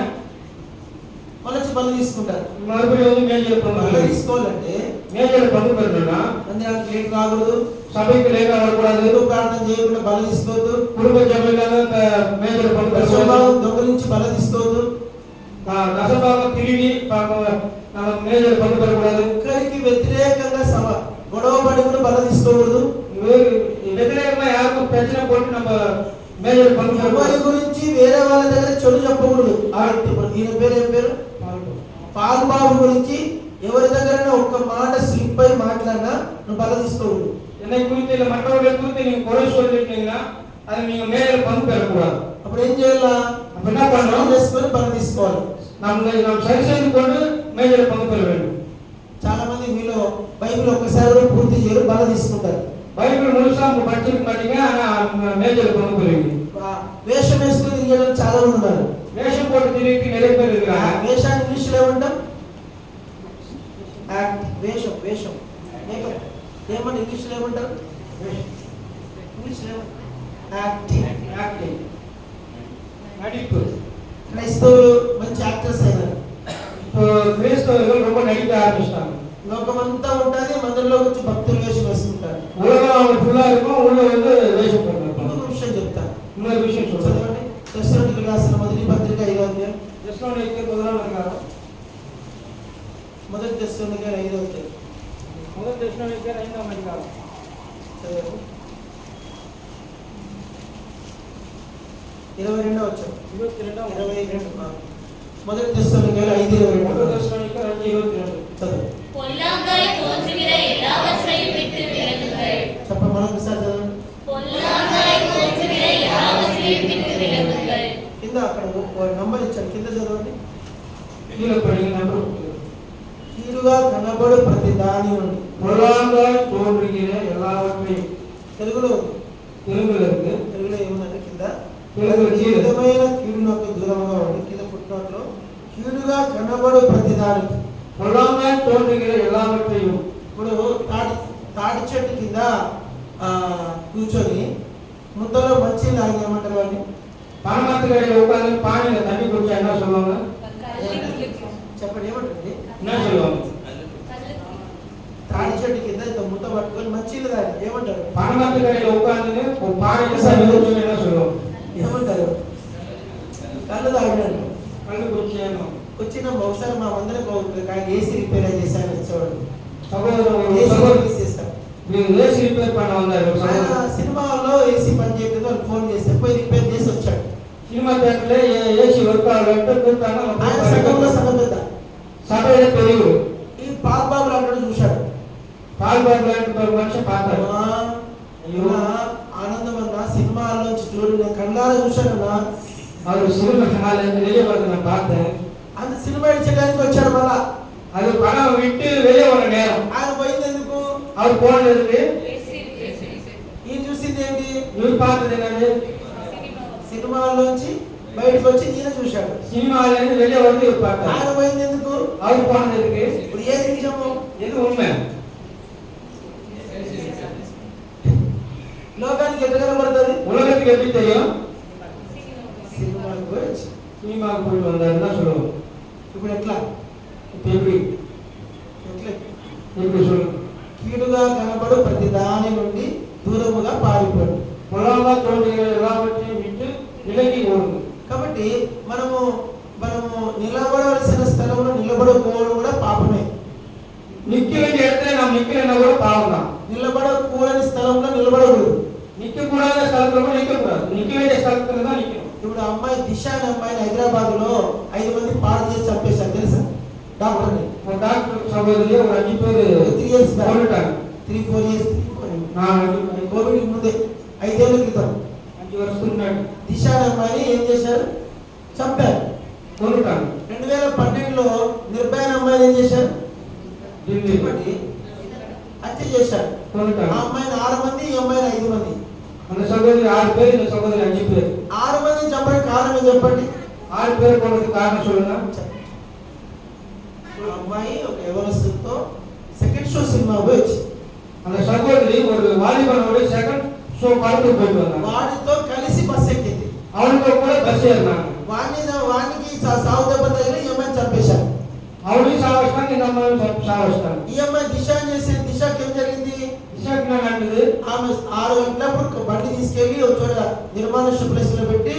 మళ్ళీ బల్ల తీసుకుంటారు. மறுபடியும் வந்து மேஜையில கொண்டு బల్ల போயிருவீங்க. తీసుకోవాలంటే மேஜையில கொண்டு போயிருந்தா మందిరానికి లేట్ రాకూడదు, சபைக்கு லேட்டா வரக்கூடாது, కుటుంబ ప్రార్థన చేయకుండా బల్ల తీసుకోవద్దు, குடும்ப ஜெபம் இல்லாம மேஜையில கொண்டு போயிருந்தா దశభాగం దొంగలించి బల్ల తీసుకోవద్దు, దశభాగం తిరిగి நம்ம மேஜையில கொண்டு போயிடக்கூடாது. ఒకరికి వ్యతిరేకంగా గొడవ పడి కూడా బల్ల తీసుకోకూడదు. వ్యతిరేకంగా யாருக்கும் பிரச்சனை போட்டு நம்ம மேஜையில கொண்டு ఎవరి போயிடக்கூடாது. గురించి వేరే వాళ్ళ దగ్గర చెడు చెప్పకూడదు. ఈయన పేరు ఏం పేరు? పాల్బాబు గురించి ఎవరి దగ్గర ఒక్క మాట స్లిప్ అయి మాట్లాడినా నువ్వు బల్ల తీసుకోకూడదు. என்னை குறித்து இல்லை மற்றவர்கள் குறித்து நீங்க குறை சொல்லிட்டீங்கன்னா அதை நீங்க மேஜையில கொண்டு போயிடக்கூடாது. అప్పుడు ఏం చేయాలా? அப்ப என்ன பண்ணணும்? చేసుకొని బల్ల తీసుకోవాలి. நாம் சரி செய்து கொண்டு மேஜையில கொண்டு போயிட வேண்டும். చాలా మంది మీలో బైబిల్ ఒక్కసారి పూర్తి చేయరు, బల్ల తీసుకుంటారు. பைபிள் முழுசா படிச்சிருக்க மாட்டீங்க, ஆனா மேஜையில கொண்டு போயிருவீங்க. వేషం వేసుకుని తిరిగే చాలా మంది ఉన్నారు. வேஷம் போட்டு తిరిగి நிறைய பேர் இருக்கிறாங்க. వేషాన్ని ఇంగ్లీష్లో ఏమంటాం? వేషం వేషం మేకప్ ఏమంటారు? ఇంగ్లీష్లో ఏమంటారు? ఇంగ్లీష్లో యాక్టింగ్ நடிப்பு. క్రైస్తవులు మంచి యాక్టర్స్ అయినారు. இப்போ கிறிஸ்தவர்கள் ரொம்ப நடிக்க ஆரம்பிச்சிட்டாங்க. లోకమంతా ఉంటుంది, మందిరంలో మందిరంలోకి వచ్చి భక్తులు వేషం వేసుకుంటారు. உலகம் அவங்க ஃபுல்லா இருக்கும், உள்ள வந்து வேஷம் போடுறாங்க. ఇంకొక విషయం చెప్తాను, இன்னொரு விஷயம் சொல்றேன். చదవండి. తెస్సలోనికీయులకు రాసిన మొదటి పత్రిక 5వ అధ్యాయం. தெசலோனிக்கேயர் முதலாம் அதிகாரம். మొదటి తెస్సలోనికీయులకు 5వ అధ్యాయం முதல் தெசலோனிக்கேயர் 5ஆம் அதிகாரம். చదవండి. 22వ వచనం. 22. మొదటి తెస్సలోనికీయులకు 5:22. முதல் தெசலோனிக்கேயர் 5:22. చదవండి. பொல்லாங்காய் தோன்றுகிற எல்லாவற்றையும் விட்டு விலகுங்கள். చెప్పండి, మరొకసారి చదవండి. பொல்லாங்காய் தோன்றுகிற எல்லாவற்றையும் விட்டு விலகுங்கள். కింద అక్కడ ఒక నంబర్ ఇచ్చారు, కింద చదవండి. கீழே படிங்க நம்பர். కీడుగా కనబడు ప్రతి దాని నుండి. பொல்லாங்காய் தோன்றுகிற எல்லாவற்றையும். తెలుగులో ఉంది. తెలుగులో இருக்கு. తెలుగులో ఏముందంటే కింద తెలుగులో ఈ కీడు. విధమైన కీడునకు దూరంగా ఉండి, కింద ఫుట్నోట్లో కీడుగా కనబడు ప్రతి దానికి. பொல்லாங்காய் தோன்றுகிற எல்லாவற்றையும். ఇప్పుడు తాటి చెట్టు కింద కూర్చొని ముద్దలో మంచి లాగేయమంటారు వాడిని. பரமத்துக்கடையில் உட்கார்ந்து பானையில தண்ணி குடிச்சா என்ன சொல்லுவாங்க? చెప్పండి, ఏమంటుంది? என்ன சொல்லுவாங்க? తాటి చెట్టు కింద ఇంత ముద్ద పట్టుకొని మంచిలు తాగి ఏమంటారు? பரமத்துக்கடையில் உட்கார்ந்து பானையில தண்ணி குடிச்சா என்ன சொல்லுவாங்க? ఏమంటారు? కళ్ళు తాగినాడు. கண்டு குடிச்சேன்னு వచ్చిన ఒకసారి మా అందరికి ఏసీ రిపేర్ చేశాను వచ్చేవాడు. சகோதரன் ఏసీ சகோதரன் తీసేస్తాం. ஏசி ரிப்பேர் பண்ண வந்தாரு. ఆయన సినిమాలో ఏసీ పని చేయలేదు, వాళ్ళు ఫోన్ చేస్తే పోయి రిపేర్ చేసి వచ్చాడు. சினிமா தியேட்டர்ல ஏசி ஒர்க் ஆகலன்ட்டு கூப்பிட்டாங்க. ఆయన సగంలో సగం పెద్ద. சபையில பெரியவர் ఈ పాల్బాబులు అంటాడు చూశాడు. பால் பாபுலாంటి ஒரு మనిషి பார்த்தாரு. ఇలా ఆనందం అన్న సినిమాలోంచి చూడు, నేను కళ్ళారా చూశానన్నా. அவர் சினிமா ஹால்ல இருந்து வெளியே வந்து நான் பார்த்தேன். அந்த సినిమా ఇచ్చడానికి వచ్చాడు. మళ్ళా அது படம் விட்டு வெளியே வர நேரம் ఆయన పోయింది ఎందుకు? அவர் போனதுக்கு ఈయన చూసింది ఏంటి? இவர் பார்த்தது என்னது? సినిమాలోంచి బయటకు వచ్చి ఈయన చూశాడు. சினிமால இருந்து வெளியே வந்து இவர் பார்த்தாரு. ఆయన పోయింది ఎందుకు? அவர் போனதுக்கு ఇప్పుడు ఏది నిజము? எது உண்மை? లోకానికి ఎట్లా కనబడుతుంది? உலகத்துக்கு எப்படி தெரியும்? సినిమాకి పోయి వచ్చి. சினிமாவுக்கு போயிட்டு வந்தாருன்னு தான் சொல்லுவோம். ఇప్పుడు ఎట్లా இப்போ எப்படி ఎట్లా எப்படி சொல்லுங்க? కీడుగా కనబడు ప్రతి దాని నుండి దూరముగా పారిపోడు. பொல்லாங்கா தோன்றுகிற எல்லாவற்றையும் விட்டு விலகி ஓடுங்க. కాబట్టి మనము నిలబడవలసిన స్థలంలో నిలబడకపోవడం కూడా పాపమే. நிக்க வேண்டிய இடத்துல நாம் நிக்கலைன்னா கூட பாவம் தான். నిలబడకూడని స్థలంలో నిలబడకూడదు. நிக்க கூடாத ஸ்தலத்துல கூட நிக்க கூடாது. நிக்க வேண்டிய ஸ்தலத்துல தான் நிக்கணும். ఇప్పుడు అమ్మాయి దిశ అనే అమ్మాయిని హైదరాబాద్ లో 5 మంది పాడు చేసి చంపేశారు తెలుసా? డాక్టర్ని. ஒரு டாக்டர் சகோதரி ஒரு 5 பேர் 3 years back. கொண்டுட்டாங்க. 3-4 years. కోవిడ్ ముందే 5 ఏళ్ల క్రితం 5 வருஷத்துக்கு முன்னாடி దిశ అనే అమ్మాయిని ఏం చేశారు? చంపారు. கொண்டுட்டாங்க. 2012లో నిర్భయ అనే అమ్మాయిని ఏం చేశారు? ఢిల్లీ హత్య చేశారు. கொண்டுட்டாங்க. ఆ అమ్మాయిని 6 మంది, ఈ అమ్మాయిని 5 మంది. அந்த சகோதரி 6 பேர், இந்த சகோதரி 5 பேர். 6 మందిని చంపడానికి కారణం ఏం చెప్పండి? 6 பேர் கொண்டதுக்கு காரணம் சொல்லுங்க. ఆ అమ్మాయి ఒక ఎవరస్తుతో సెకండ్ షో సినిమా పోయి వచ్చి அந்த சகோதரி ஒரு வாலிபனோட செகண்ட் ஷோ படத்துக்கு போயிட்டு வந்தாங்க. వాడితో కలిసి బస్ ఎక్కింది. அவனுக்கு கூட பஸ் ஏறினாங்க. వానికి సావు దెబ్బ తగిలి ఈ అమ్మాయిని చంపేశారు. அவனையும் சாவச்சிட்டாங்க, இந்த அம்மாவையும் சாவச்சிட்டாங்க. ఈ అమ్మాయి దిశ చేసే దిశకి ఏం జరిగింది? దిశకి என்ன நடந்தது? ఆమె 6 గంటలప్పుడు బండి తీసుకెళ్లి ఒక చోట నిర్మానుష్య ప్లేస్ లో పెట్టి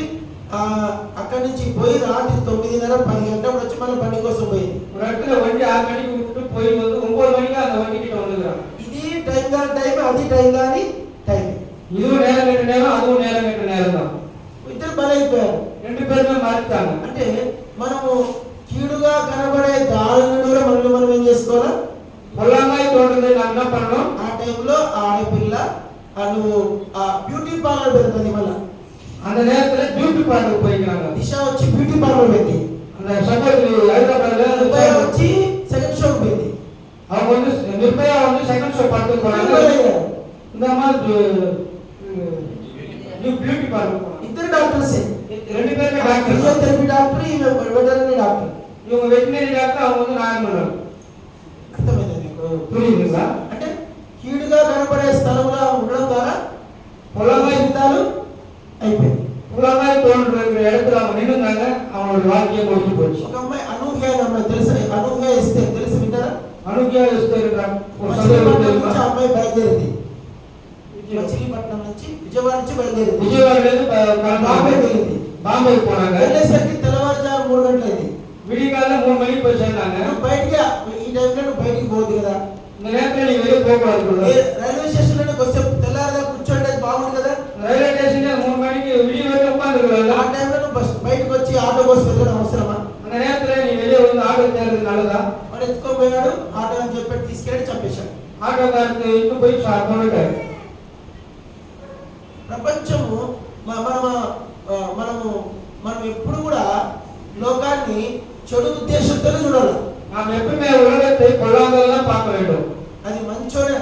అక్కడి నుంచి పోయి రాత్రి 9:30-10 గంటలప్పుడు వచ్చి మళ్ళీ బండి కోసం పోయింది. ஒரு இடத்துல வண்டி 6 மணிக்கு விட்டு போய் வந்து 9 மணிக்கு அந்த வண்டி கிட்ட வந்துறாங்க. ఇది టైం కాని టైం, అది టైం కాని టైం. இதுவும் நேரம் கெட்ட நேரம், அதுவும் நேரம் கெட்ட நேரம் தான். ఇద్దరు బలైపోయారు. 2 பேருமே மாறிட்டாங்க. అంటే మనము కీడుగా కనబడే దారులను కూడా మనం ఏం చేసుకోవాలా? பொல்லாங்காய் தோன்றுறதை நாம் என்ன பண்ணணும்? ఆ టైంలో ఆ ఆడపిల్ల నువ్వు ఆ బ్యూటీ పార్లర్ పెడుతుంది. మళ్ళీ அந்த நேரத்துல பியூட்டி பார்லர் போய்க்கிறாங்க. దిశ వచ్చి బ్యూటీ పార్లర్ పెట్టి அந்த சகோதரி ஹைதராபாத்ல నిర్భయ వచ్చి సెకండ్ షోకి పోయింది. அவங்க வந்து நிர்பயா வந்து செகண்ட் ஷோ பார்த்து போறாங்க. இந்த மாதிரி பியூட்டி பார்லர் போறாங்க. ఇద్దరు డాక్టర్స్, 2 பேருமே டாக்டர். ఫిజియోథెరపీ డాక్టర్, ఈమె వెటర్నరీ డాక్టర్. இவங்க வெட்டினரி டாக்டர், அவங்க வந்து நார்மல் டாக்టర్. అర్థమైంది మీకు? புரியுதுங்களா? అంటే కీడుగా కనబడే స్థలంలో ఉండడం ద్వారా பொல்லாங்காய் జీవితాలు అయిపోయింది. பொல்லாங்காய் தோன்றுற இடத்துல அவங்க நின்னுட்டாங்க, அவங்களோட வாழ்க்கையை முடிஞ்சு போச்சு. ఒక అమ్మాయి అనూహ్య అనే అమ్మాయి తెలుసా? అనూహ్య ఇస్తే తెలుసు, వింటారా? అనుగ్రహిస్తారు. మచిలీపట్నం నుంచి ఆ అమ్మాయి బయలుదేరింది. మచిలీపట్నం నుంచి విజయవాడ నుంచి బయలుదేరింది. విజయవాడ బాంబే వెళ్ళింది. బాంబే పోనాక వెళ్ళేసరికి తెల్లవారుజాము 3 గంటలైంది. విడిగాల 3 మணிக்கு போய் சேர்ந்தாங்க. బయటికి ఈ టైంలో నువ్వు బయటికి పోదు కదా, இந்த நேரத்துல நீ வெளியே போக கூடாது. రైల్వే స్టేషన్ లో కొంచెం తెల్లారదా కూర్చోండి, అది బాగుంది కదా. రైల్వే స్టేషన్ 3 மணிக்கு విడియ వరకు ఉட்கார்ந்துருக்கல. ఆ టైంలో నువ్వు బయటకు వచ్చి ఆటో కోసం వెళ్ళడం అవసరమా? அந்த நேரத்துல நீ வெளியே வந்து ஆட்டோ தேடுறது நல்லதா? వాడు ఎత్తుకోపోయాడు, ఆటో అని చెప్పి తీసుకెళ్ళి చంపేశాడు. ఆటోకారుడు ఇంటికి పోయి సార్కొనటాడు. ప్రపంచము మనం ఎప్పుడు కూడా లోకాన్ని చెడు ఉద్దేశంతో చూడాలి. நாம் எப்பவுமே உலகத்தை பொல்லாததா பார்க்க வேண்டும். అది మంచోనే.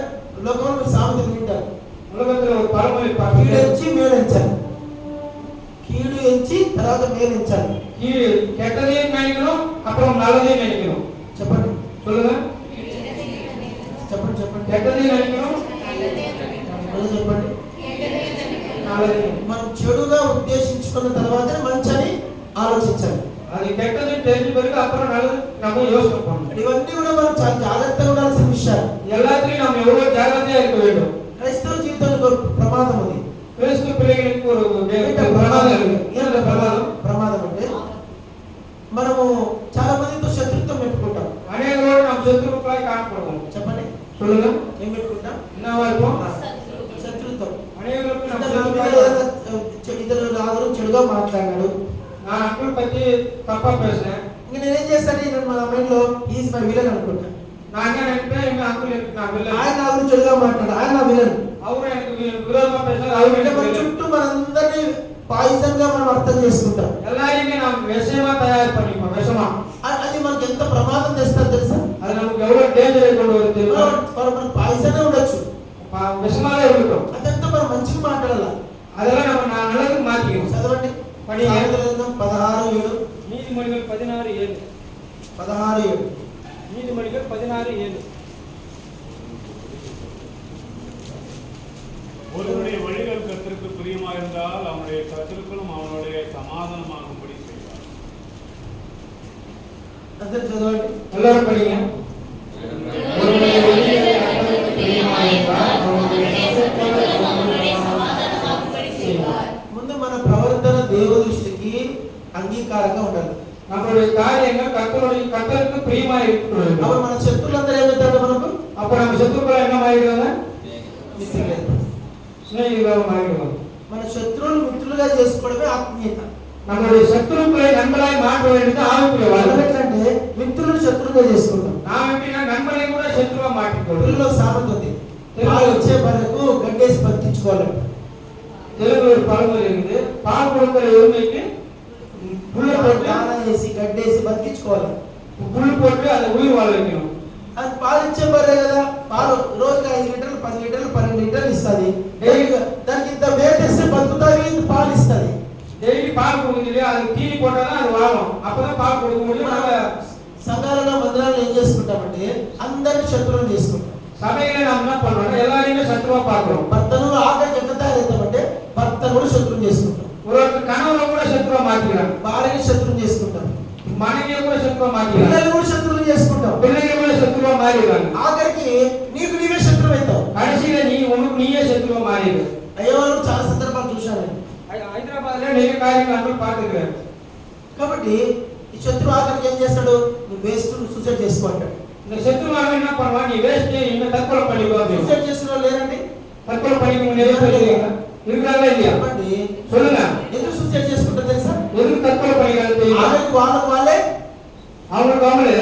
లోకంలో మీరు సామెత వింటారు, உலகத்துல ஒரு பழமொழி కీడు பார்க்கிறேன். ఎంచి మేలు ఎంచాలి, కీడు ఎంచి తర్వాత మేలు ఎంచాలి. கெட்டதையும் நினைக்கணும், அப்புறம் நல்லதையும் நினைக்கணும். చెప్పండి சொல்லுங்க. చెప్పండి చెప్పండి கெட்டதையும் நினைக்கணும், చెప్పండి. நல்லதையும். మనం చెడుగా ఉద్దేశించుకున్న తర్వాత మంచి అని ఆలోచించాలి. அது கெட்டது தெரிஞ்ச பிறகு அப்புறம் நல்லது நம்ம யோசனை பண்ணணும். ఇవన్నీ కూడా మనం చాలా జాగ్రత్తగా ఉండాల్సిన విషయాలు. எல்லாத்தையும் நாம் எவ்வளவு ஜாக்கிரதையா இருக்க வேண்டும். క్రైస్తవ జీవితంలో ఒక ప్రమాదం ఉంది. கிறிஸ்து பிள்ளைகளுக்கு ஒரு பிரமாதம் இருக்கு. என்ன பிரமாதம்? ప్రమాదం అంటే మనము చాలా మందితో శత్రుత్వం పెట్టుకుంటాం. அநேகரோடு நாம் சத்துருக்களாய் காணப்படுவோம். చెప్పండి சொல்லுங்க. ఏం పెట్టుకుంటాం? என்னவா இருப்போம்? శత్రుత్వం. அநேகருக்கு நாம் ఇతరులు రాదు చెడుగా మాట్లాడాడు, நான் அங்கிள் பத்தி தப்பா பேசுறேன், ఇంకా నేనేం చేస్తాను, నేను మన మైండ్లో ఈజ్ మై విలన్ అనుకుంటా. நான் என்ன நினைப்பேன், எங்க அங்கிள் எனக்கு நான் வில்லன், ఆయన నా గురించి చెడుగా మాట్లాడు, ఆయన నా విలన్. அவரு எனக்கு விரோதமா பேசுறாரு, அவரு అంటే எனக்கு మన வில்லன். చుట్టూ మనందరినీ పాయిజన్ గా మనం అర్థం చేసుకుంటాం. எல்லாரையுமே நாம் விஷமா தயார் பண்ணிப்போம். விஷமா అది మనకి ఎంత ప్రమాదం తెస్తారు తెలుసా? அது நமக்கு எவ்வளவு டேஞ்சரை கொண்டு வருது தெரியுமா? మన పాయిజనే ఉండొచ్చు, விஷமாவே இருக்கட்டும், అదంతా మనం మంచిగా మాట్లాడాలి. அதெல்லாம் நம்ம நல்லதுக்கு மாத்திக்கணும். చదవండి పని 16:7. நீதிமொழிகள் 16:7. 16:7. நீதிமொழிகள் 16:7. ஒருவனுடைய வழிகள் கர்த்தருக்கு பிரியமாயிருந்தால் அவனுடைய சத்துருக்களும் அவனுடைய சமாதானமாகும்படி செய்வார். అందరూ చదవండి. எல்லாரும் படிங்க. ముందు మన ప్రవర్తన దేవుని దృష్టికి అంగీకారంగా ఉండాలి. நம்மளுடைய காரியங்கள் கர்த்தருக்கு பிரியமா இருக்கணும். అప్పుడు మన శత్రులందరూ ఏమవుతారు? మనకు அப்ப நம்ம சத்துருக்கள் என்ன ஆயிடுவாங்க? మిత్రులే. ஸ்நேகிதர்களாக மாறிடுவாங்க. మన శత్రువులు మిత్రులుగా చేసుకోవడమే ఆత్మీయత. நம்மளுடைய சத்துருக்களை நண்பராய் மாற்ற வேண்டியது ஆவிக்குரிய మనం வாழ்க்கை. ఎట్లంటే మిత్రులను శత్రువుగా చేసుకుంటాం. நாம் எப்படின்னா నన్మலை కూడా శత్రువా మాట్లాడుకోవాలి. తెలుగులో సామెత ఉంది, పాలు వచ్చే వరకు గడ్డేసి బతికించుకోవాలంట. తెలుగులో ஒரு பழமொழி இருக்குது, பால் கொடுக்கிற எருமைக்கு புல்லு போட்டு దానా వేసి గడ్డేసి బతికించుకోవాలి. புல்லு போட்டு அதை உயிர் வாழ வைக்கணும். అది పాలు ఇచ్చే బర్రె కదా, పాలు రోజుకి 5 లీటర్లు 10 లీటర్లు 12 లీటర్లు ఇస్తుంది. దానికి ఇంత వేటేస్తే బతుకుతావి, ఇంత పాలు ఇస్తుంది. டெய்லி பால் கொடுக்குது இல்லையா, அது தீனி போட்டாதான் அது வாழும், அப்பதான் பால் கொடுக்க முடியும். సంఘాలలో మందిరాలు ఏం చేసుకుంటామంటే అందరిని శత్రువులు చేసుకుంటాం. சபையில நாம் என்ன பண்றோம், எல்லாரையுமே சத்துருவா பார்க்கிறோம். భర్తను ఆఖరికి ఎంత తయారవుతామంటే భర్తను కూడా శత్రువు చేసుకుంటాం. ஒருத்தர் கணவரை கூட சத்துருவா மாத்திக்கிறாங்க, భార్యని శత్రువు చేసుకుంటాం, மனைவியை கூட சத்துருவா மாத்திக்கிறாங்க, పిల్లలు కూడా శత్రువులు చేసుకుంటాం. பிள்ளைங்க கூட சத்துருவா மாறிடுறாங்க. ఆఖరికి నీకు నీవే శత్రువు అవుతావు. கடைசியில உனக்கு நீயே சத்துருவா மாறிடு. అయ్యో చాలా సందర్భాలు చూశాను. హైదరాబాద్ లో நிறைய காரியங்கள் நம்ம பார்த்துக்கிறேன். కాబట్టి ఈ శత్రువు ఆఖరికి ఏం చేస్తాడు, నువ్వు వేస్ట్, నువ్వు సూసైడ్ చేసుకో అంటాడు. இந்த சத்துருவாக என்ன பண்ணுவான், நீ வேஸ்ட், இன்னும் தற்கொலை பண்ணிக்கோ. సూసైడ్ చేసిన వాళ్ళు లేరండి? தற்கொலை பண்ணிக்க நிறைய பேர் இருக்காங்களா இல்லையா? చెప్పండి, சொல்லுங்க. ఎందుకు సూసైడ్ చేసుకుంటారు తెలుసా? எதுக்கு தற்கொலை பண்ணிக்கிறாங்க தெரியுமா? ఆఖరికి వాళ్ళకు వాళ్ళే அவங்களுக்கு அவங்களே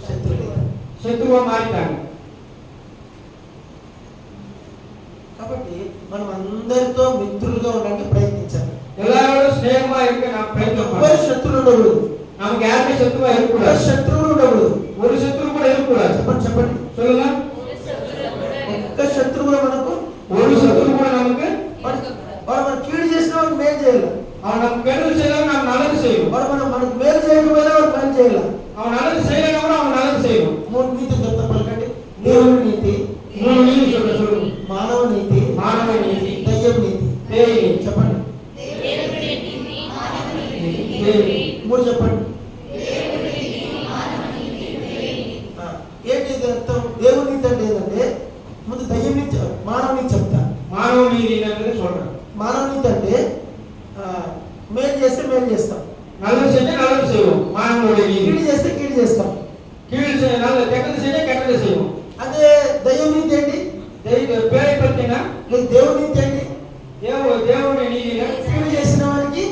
శత్రువులు. சத்துருவா மாறிட்டாங்க. కాబట్టి మనం అందరితో మిత్రులుగా ఉండడానికి ప్రయత్నించాలి. எல்லாரோட ஸ்நேகமா இருக்க நாம் பிரயத்னம் ఎవరు பண்ணணும். శత్రువులు ఉండకూడదు, நமக்கு யாருமே சத்துருவா ఎవరు இருக்கக்கூடாது, శత్రువులు ఉండకూడదు. ஒரு சத்துரு கூட இருக்கக்கூடாது. చెప్పండి చెప్పండి. சொல்லுங்க. ఒక్క శత్రువు కూడా మనకు, ஒரு சத்துரு கூட நமக்கு, వాడు మనం కీడు చేసినా వాడికి మేలు చేయాలి. அவன் நமக்கு கெடுதல் செய்யலாம், நாம் நல்லது செய்யணும். వాడు మనకు మేలు చేయకపోయినా వాడు మేలు చేయాలి. அவன் நல்லது செய்யலாம் கூட அவன் நல்லது செய்யணும். 3 నీతి చెప్తా పలకండి. దేవుని నీతి, 3 நீதி சொல்லுங்க. మానవ నీతి, మానవ నీతి, దయ్యం నీతి. தேவ நீதி. చెప్పండి, దేవుని నీతి, మానవ నీతి, தேவ நீதி. 3 చెప్పండి. ఏంటి లేదు దేవుని నీతి ఏంటి? దేవుడి నీతిగా కీడు చేసిన వారికి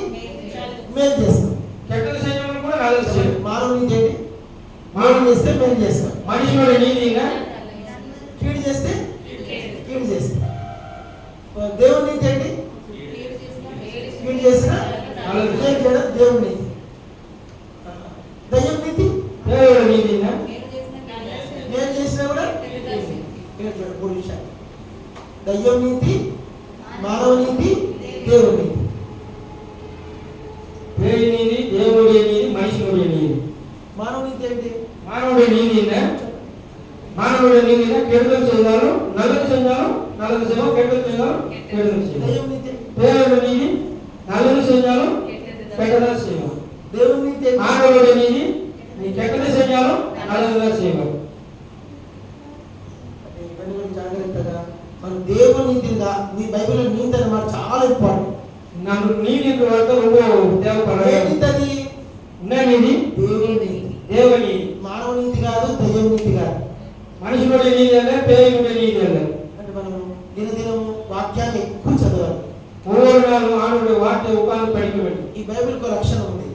మేలు చేస్తాం. చెడ్డలు చేయడం కూడా నల్లలు చేయడం. మానవ నీతి ఏంటి? మేలు చేస్తే మేలు చేస్తాం. మనిషిలోని నీతిగా కీడు చేస్తే కీడు చేస్తాం. దేవుని నీతి ఏంటి? కీడు చేసిన మేలు చేయడం దేవుని నీతి. దయ్యం నీతి? దేవుడి నీతిగా మేలు చేసినా కూడా మూడు విషయాలు. దయ్యం నీతి, మానవ నీతి, దేవుని నీతి. దేవుడి నీతి, దేవుడి నీతి, మనిషిలోని నీతి. మానవ నీతి ఏంటి? మానవుడి నీతిగా మానవుడి నీతిగా కెడుదలు చేయాలి, నల్లలు చేయాలి, నల్లలు చేయాలి, కెడుదలు చేయాలి, కెడుదలు చేయాలి. దయ్యం నీతి? దేవుడి నీతి నల్లలు చేయాలి, కెడుదలు చేయాలి. దేవుని నీతి ఏంటి? మానవుడి నీతి నీ కెడుదలు చేయాలి, నల్లలు చేయాలి. ఇవన్నీ మనం జాగ్రత్తగా మనం దేవుని నీతిగా మీ బైబిల్లో నీతి అనే మాట చాలా ఇంపార్టెంట్. నన్ను నీతి వరకు దేవపడ ఏ నీతి అది? నీతి దేవుని నీతి. దేవుని మానవ నీతి కాదు, దయ్యం నీతి కాదు. మనిషిలోని నీతి అല്ല, పేరుడి నీతి అల్ల. అంటే మనం దినదినము వాక్యాన్ని ఎక్కువ చదవాలి. ஒவ்வொரு நாளும் ஆண்டவருடைய வார்த்தை உட்கார்ந்து படிக்க வேண்டும். ఈ బైబిల్కి ఒక లక్షణం ఉంది.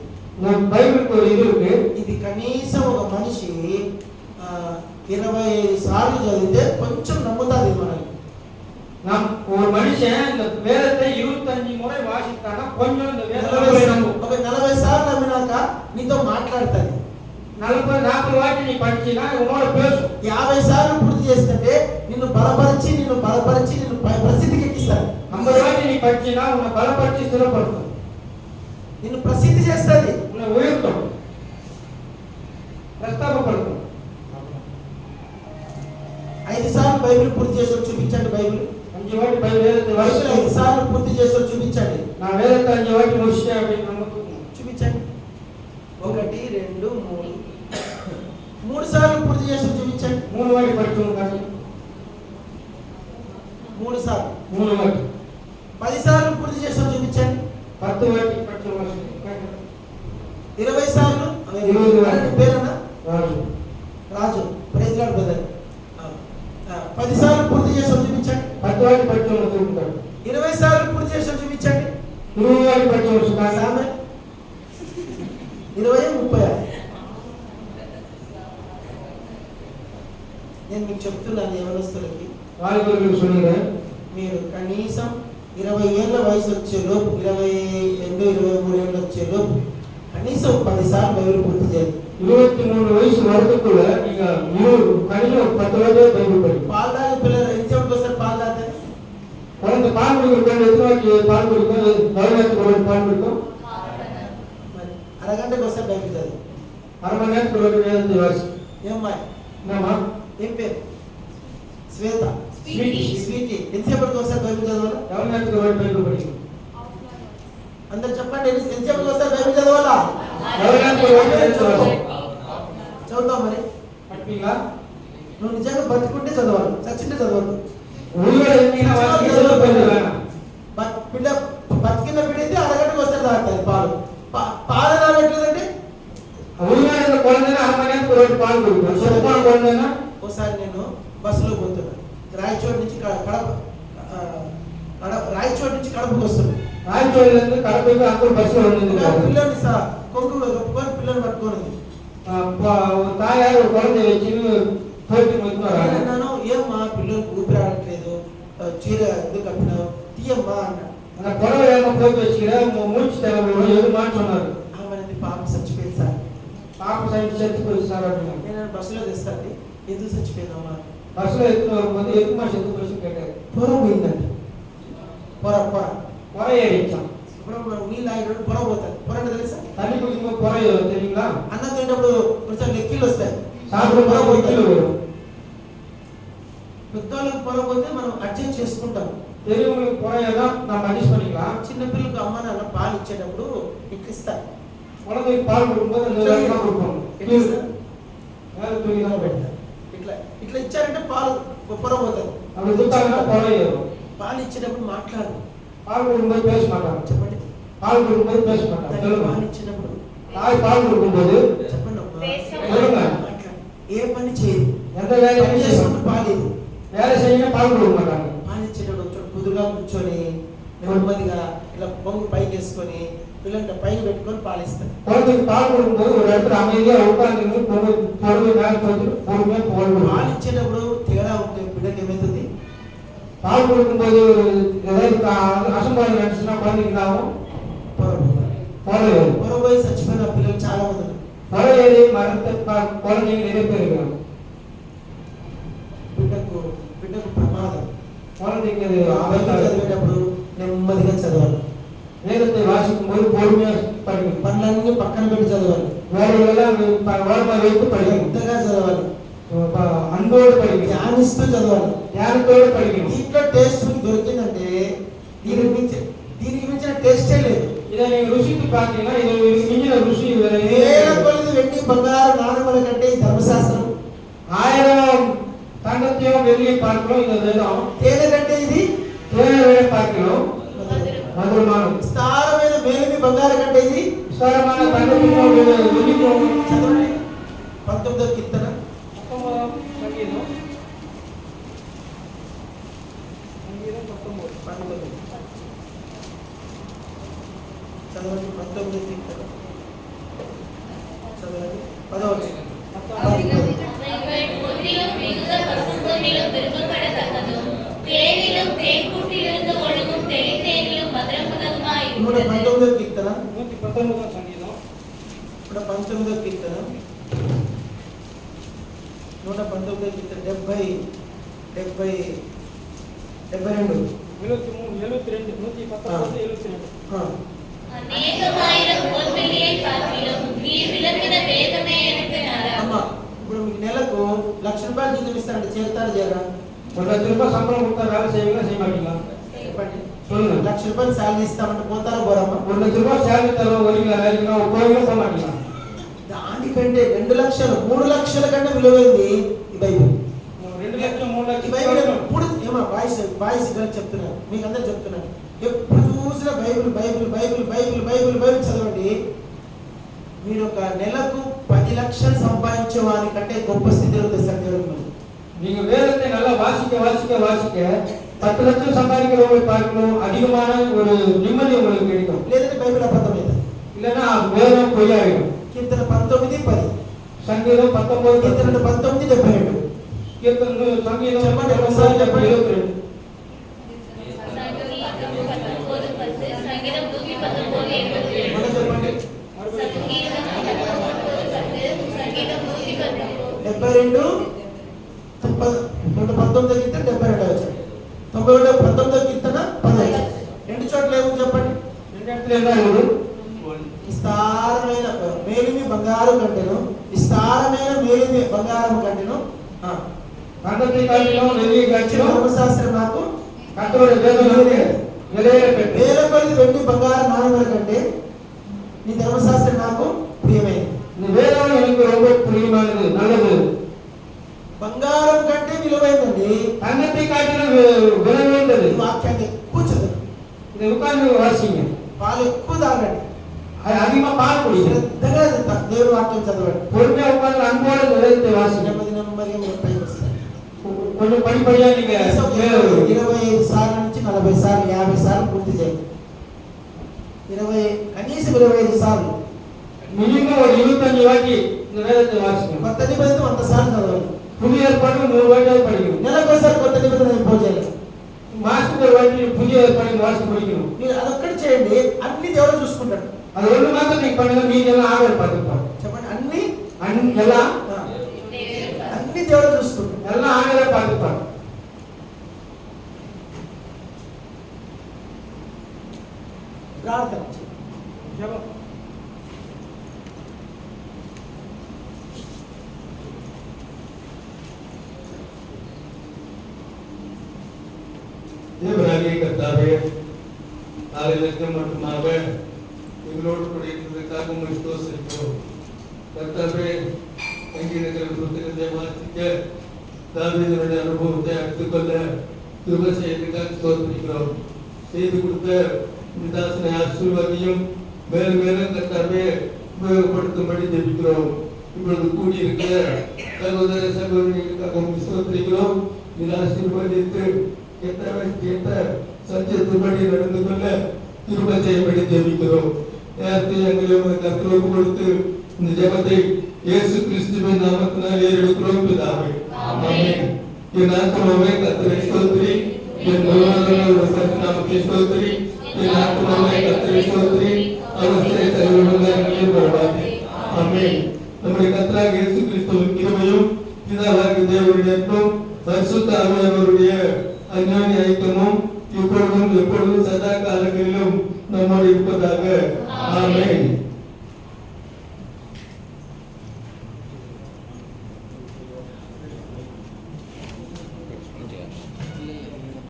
நம் பைபிளுக்கு ஒரு இது இருக்கு. ఇది కనీసం ఒక మనిషి 25 సార్లు చదివితే కొంచెం నమ్ముతాది మనల్ని. நாம் ஒரு மனுஷன் இந்த வேதத்தை 25 முறை வாசித்தானா கொஞ்சம் இந்த வேதத்தை நம்பும். ఒక 40 సార్లు నమ్మినాక నీతో మాట్లాడతాది. 40 వాటి నీ படிச்சினா உன்னோட பேசும். 50 సార్లు పూర్తి చేస్తుంటే నిన్ను బలపరిచి నిన్ను ప్రసిద్ధికి ఎక్కిస్తాడు. 50 వాటి నీ படிச்சினா உன்னை பலப்படுத்தி స్థిరపరుస్తుంది. నిన్ను ప్రసిద్ధి చేస్తుంది. உன்னை உயர்த்தும், ప్రస్తాపపడుతుంది. 5 సార్లు బైబిల్ పూర్తి చేసి చూపించండి. బైబిల్ 5 వాటి వేదத்தை బైబిల్ 5 సార్లు పూర్తి చేసి చూపించండి. నా వేదத்தை 5 వాటి முடிச்சிட்டேன் அப்படின்னு நமக்கு చూపించండి. 1 2 3 3 సార్లు పూర్తి చేసి చూపించండి. 3 వాటి படிச்சோம் காசி 3 సార్లు 3 వాటి 10 సార్లు పూర్తి చేసి చూపించండి. 10 వాటి படிச்சோம் 20 సార్లు 20 వాటి పేరన్నా రాజు రాజు ప్రైజ్ లార్డ్ బ్రదర్ 10 సార్లు పూర్తి చేసి చూపించండి. 10 వాటి படிச்சோம் తిరుగుతాడు. 20 సార్లు పూర్తి చేసి చూపించండి. 20 వాటి படிச்சோம் కాసి సామె 20 30. నేను మీకు చెప్తున్నాను యవనస్తులకి, వాలిబర్లకు சொல்லுகிறேன். మీరు కనీసం 20 ఏళ్ళ వయసు వచ్చే లోపు 22 23 ఏళ్ళు వచ్చే లోపు కనీసం 10 సార్లు బైబిల్ పూర్తి చేయండి. 23 వయసు వరకుள்ள நீங்க కనీసం 10 రోజులు బైబిల్ పడి. పాలు తాగే పిల్లలు ఎంతసేపు వస్తారు? పాలు తాగితే குழந்தை பால் குடிக்கிறது எத்தனை வாட்டி பால் குடிக்கும்? கவர்மெண்ட் ஒரு பால் குடிக்கும். మరి అరగంటకు వస్తారు బైబిల్ చదివి. అర మణి நேரத்துக்கு ஒரு வேதத்தை வாசி. ఏమ్మా என்னம்மா? ఏం పేరు? శ్వేత. స్వీటీ. స్వీటీ ఎంతసేపటికి వస్తారు బైబిల్ చదవాలా? கவர்மெண்ட் ஒரு బైబిల్ படிக்கும். అందరు చెప్పండి, ఎంతసేపటికి వస్తారు బైబిల్ చదవాలా? கவர்மெண்ட் ஒரு வேதத்தை வாசி. చదువుతావు మరి. படிப்பீங்களா? నువ్వు నిజంగా బతుకుంటే చదవాలి, చచ్చింటే చదవద్దు. உயிரோட இருந்தீங்கன்னா வாசி கொஞ்சம் வேணாம். బిడ్డ బతికిన బిడ్డైతే అరగంటకు వస్తారు తాగుతుంది పాలు. పాలు తాగట్లేదంటే உயிரோட இருந்த குழந்தைன்னா அரை மணி நேரத்துக்கு ஒரு பால் குடிக்கும். சொப்பான குழந்தைன்னா ఒకసారి నేను బస్సులో పోతున్నా, రాయచోటి నుంచి రాయచోటి నుంచి కడపకు వస్తున్నాను. ராய்ச்சோடில இருந்து கடப்புக்கு அங்க ஒரு பஸ் வந்து పిల్లని కొంగు కప్పుకొని పిల్లని పట్టుకోనింది. தாயார் ஒரு குழந்தைய வச்சு போயிட்டு வராங்க. అన్నాను, ఏమ్మా పిల్లలకు ఊపిరి ఆడట్లేదు, చీర ఎందుకు కప్పినావు, తీయమ్మా అన్నా. அந்த புடவை ஏமா போட்டு வச்சுக்கிற மூச்சு தேவை எதுமான்னு சொன்னாரு. ఆమె పాప చచ్చిపోయింది సార్. పాప செத்து போயிடுச்சு சார் அப்படின்னா. నేను బస్సులో తెస్తాను, ఎందుకు చచ్చిపోయిందమ్మా? బస్సులో ఎత్తుకుని வரும்போது எதுமா செத்து போயிடுச்சு கேட்டாரு. పొర పోయిందండి. పొర పొర புற ஏறிச்சான். ఇప్పుడు నీళ్ళు ఆగినప్పుడు పొర పోతాయి. పొర అంటే తెలుసా? தண்ணி குடிக்கும்போது புற தெரியுங்களா? అన్నం తినేటప్పుడు కొంచెం లెక్కీలు వస్తాయి. சாப்பிடும் పొర போது పోతాయి. வரும். పెద్దవాళ్ళకి పొర పోతే మనం అడ్జస్ట్ చేసుకుంటాం. பெரியவங்களுக்கு புறையதான் நம்ம அட்ஜஸ்ட் பண்ணிக்கலாம். చిన్నపిల్లలకు అమ్మ నాన్న పాలు ఇచ్చేటప్పుడు ఇట్లా ఇస్తారు. குழந்தைக்கு பால் கொடுக்கும்போது அந்த வேலையெல்லாம் கொடுப்பாங்க. ఎట్లా ఇస్తారు? வேலை துணி தான் పెడతారు. ఇట్లా ఇట్లా ఇచ్చారంటే పాలు పొర పోతాయి. அப்படி கொடுத்தாங்கன்னா புறை ஏறும். పాలు ఇచ్చేటప్పుడు మాట్లాడు. பால் கொடுக்கும்போது பேச மாட்டாங்க. చెప్పండి. பால் கொடுக்கும்போது பேச மாட்டாங்க. తల్లి పాలు ఇచ్చినప్పుడు தாய் பால் கொடுக்கும்போது చెప్పండి అమ్మా. சொல்லுங்க. మాట్లాడు. ఏ పని చేయదు, எந்த வேலையும் పని చేసుకుంటూ పాలేదు. வேலை செய்ய பால் கொடுக்க மாட்டாங்க. పాలు ఇచ్చేటప్పుడు కుదురుగా కూర్చొని నెమ్మదిగా ఇలా పొంగు పైకి వేసుకొని పిల్లల్ని పైకి పెట్టుకొని పాలిస్తారు. குழந்தைக்கு பால் கொடுக்கும்போது ஒரு இடத்துல அமைதியா உட்கார்ந்து பொறுமை மேல பொறுமையா போடணும். పాలు ఇచ్చేటప్పుడు తేడా ఉంటే బిడ్డకి ఏమవుతుంది? பால் கொடுக்கும்போது ஏதாவது அசம்பாவிதம் நடந்துச்சுன்னா குழந்தைக்கு ஆகும் పొరపోయి చచ్చిపోయిన పిల్లలు చాలా మంది ఉన్నారు. பொறையேறி மரத்தை குழந்தைங்க நிறைய பேர் இருக்காங்க. బిడ్డకు ప్రమాదం. குழந்தைங்க చదివేటప్పుడు నెమ్మదిగా చదవాలి. வேதத்தை வாசிக்கும் போது பொறுமையா படிக்கணும். పనులన్నీ పక్కన పెట్టి చదవాలి. வேலைகளெல்லாம் ஓரமா வைத்து படிக்கணும். పెద్దగా చదవాలి. அன்போடு படிக்கணும். ధ్యానిస్తూ చదవాలి. ధ్యానத்தோடு படிக்கணும். దీంట్లో టేస్ట్ మీకు దొరికిందంటే దీనికి మించిన టేస్టే లేదు. இதை நீங்க ருசித்து பார்த்தீங்கன்னா இது மிஞ்சின ருசி வேற వేల కొలది వెండి బంగారు నాణముల కంటే ఈ ధర్మశాస్త్రం 1000 தங்கத்தையும் வெள்ளியை பார்க்கிறோம். இந்த வேதம் తేనె కంటే ఇది தேவை விட பார்க்கிறோம். மதுரமான విస్తారమైన మేలిమి బంగారు కంటే ఇది விஸ்தாரமான தங்கத்தையும் வெள்ளியும். చదవండి 19వ కీర్తన 19వ సంగీతం 19 చదవండి 19వ కీర్తన చదవండి 10వ వచనం. பொன்னிலும் மிகுந்த பசும்பொன்னிலும் விரும்பப்படத்தக்கதும் தேனிலும் தேன்கூட்டிலிருந்து ஒழுகும் தெளித்தேனிலும் மதுரமுள்ளதுமாய் இருக்கிறது. 19వ కీర్తన 119వ సంగీతం 19వ కీర్తన 119వ కీర్తన 72 அநேகமாயிரம் பொன்வெள்ளியை பார்க்கிலும் நீர் விளக்கின வேதமே எனக்கு நலம். అమ్మా ఇప్పుడు మీకు నెలకు ₹1,00,000 జీతం ఇస్తారంటే చేరుతారు చేయరా? ஒரு லட்ச ரூபாய் சம்பளம் கொடுத்தா வேலை செய்வீங்களா செய்ய மாட்டீங்களா? చెప్పండి. சொல்லுங்க. ₹1,00,000 శాలరీ ఇస్తామంటే పోతారా పోరమ్మా? ஒரு லட்ச ரூபாய் சேலரி தருவோம் வருவீங்களா வேலைக்குன்னா போவீங்களா போக மாட்டீங்களா? దానికంటే 2 లక్షలు 3 లక్షల కంటే విలువైంది ఈ బైబిల్. 2 లక్షలు 3 ఈ బైబిల్ లక్షలు ఎప్పుడు ఏమా బాయ్స్ గర్ల్స్ చెప్తున్నాను మీకు అందరూ చెప్తున్నాను ఎప్పుడు చూసినా Bible Bible Bible Bible Bible Bible చదవండి. మీరు ఒక నెలకు 10 లక్షలు సంపాదించే వారికంటే గొప్ప స్థితిలో తెస్తారు దేవుడు. நீங்க வேதத்தை நல்லா வாசிக்க 10 லட்சம் சம்பாதிக்கிறவங்களை பார்க்கணும் அதிகமான ஒரு நிம்மதி உங்களுக்கு கிடைக்கும். లేదంటే బైబిల్ అబద్ధమైంది. இல்லைன்னா வேதம் பொய்யாயிடும். కీర్తన 19:10 సంగీతం 19 కీర్తన 19:72 కీర్తన సంగీతం చెప్పండి ఒకసారి చెప్పండి. 72 సంగీతం 119:72 మళ్ళీ చెప్పండి. సంగీతం 119:10 సంగీతం 119 19 కీర్తన 72 వచ్చాడు. 19 కీర్తన 10 రెండు చోట్ల ఏమో చెప్పండి. రెండు இடத்துல என்ன வரும்? విస్తారమైన మేలిమి బంగారు కంటెను విస్తారమైన మేలిమి బంగారం కంటెను பண்டத்தை காட்டிலும் வெளியே காட்டிலும் ధర్మశాస్త్రం నాకు கர்த்தருடைய வேதம் விலையை பெற்று వేల కొలది వెండి బంగారు నాణ్యముల కంటే నీ ధర్మశాస్త్రం నాకు ప్రియమైనది. இந்த வேதம் எனக்கு ரொம்ப பிரியமானது நல்லது. బంగారం కంటే విలువైందండి. தங்கத்தை காட்டிலும் விலை உயர்ந்தது. ఈ వాక్యాన్ని ఎక్కువ చదవండి. இதை உட்கார்ந்து வாசிங்க. పాలు ఎక్కువ తాగండి. அதிகமா பால் குடிங்க. శ్రద్ధగా దేవుని వాక్యం చదవండి. பொறுமையா உட்கார்ந்து அன்போடு இந்த வேதத்தை வாசிங்க. నెమ్మదిగా మీరు పైకి వస్తారు. கொஞ்சம் படிப்படியா நீங்க 25 సార్లు నుంచి 40 సార్లు 50 సార్లు పూర్తి చేయండి. కనీసం 25 సార్లు மினிமம் ஒரு 25 வாட்டி இந்த வேதத்தை வாசிங்க. కొత్త నిబంధన 100 సార్లు చదవండి. புதிய ஏற்பாடு 100 வாட்டியாவது படிக்கணும். నెలకోసారి కొత్త నిబంధన ఇంపోజ్ చేయాలి. மாசத்துக்கு ஒரு வாட்டி புதிய ஏற்பாடு வாசித்து படிக்கணும். మీరు అదొక్కటి చేయండి, అన్ని దేవుడు చూసుకుంటాడు. அது ஒண்ணு மாத்திரம் நீங்க பண்ணுங்க, மீதி எல்லாம் ஆண்டவர் பார்த்துப்பாரு. చెప్పండి. అన్ని எல்லாம் అన్ని దేవుడు చూసుకుంటాడు. எல்லாம் ஆண்டவரே பார்த்துப்பாரு. ప్రార్థన ஜெபம். தேவனாகிய கர்த்தாவே, காலையிலிருந்து மட்டுமாக எங்களோடு கூட இருந்ததற்காக உம்மை ஸ்தோத்திரிக்கிறோம். கர்த்தாவே, சங்கீதங்கள் புத்தகத்தை வாசிக்க தாவீதுடைய அனுபவத்தை எடுத்துக்கொள்ள கிருபை செய்ததற்காக ஸ்தோத்திரிக்கிறோம். செய்து கொடுத்த இந்த தாசனை ஆசீர்வாதியும் மேலும் மேலும் கர்த்தாவே உபயோகப்படுத்தும்படி ஜெபிக்கிறோம். இப்பொழுது கூடியிருக்கிற சகோதர சகோதரிகளுக்காக ஸ்தோத்திரிக்கிறோம். இதை ஆசீர்வதித்து கேட்ட சத்தியத்தின்படி நடந்து கொள்ள கிருபை செய்யும்படி ஜெபிக்கிறோம். நேரத்தை எங்களை கர்த்தருக்கு கொடுத்து இந்த ஜெபத்தை இயேசு கிறிஸ்துவின் நாமத்தினால் ஏறெடுக்கிறோம் பிதாவே. ஆமென். என் ஆத்துமாவே கர்த்தரை ஸ்தோத்திரி, என் முழுவதும் நாமத்தை ஸ்தோத்திரி, என் ஆத்துமாவே கர்த்தரை ஸ்தோத்திரி, அவர் செய்த உபகாரங்களையும் மறவாதே. ஆமென். நம்முடைய கர்த்தராகிய இயேசு கிறிஸ்துவின் கிருபையும் பிதாவாகிய தேவனுடைய அன்பும் பரிசுத்த ஆவியானவருடைய அஞ்ஞானி ஐக்கியமும் இப்பொழுதும் எப்பொழுதும் சதா காலங்களிலும் நம்மோடு இருப்பதாக. ஆமென்.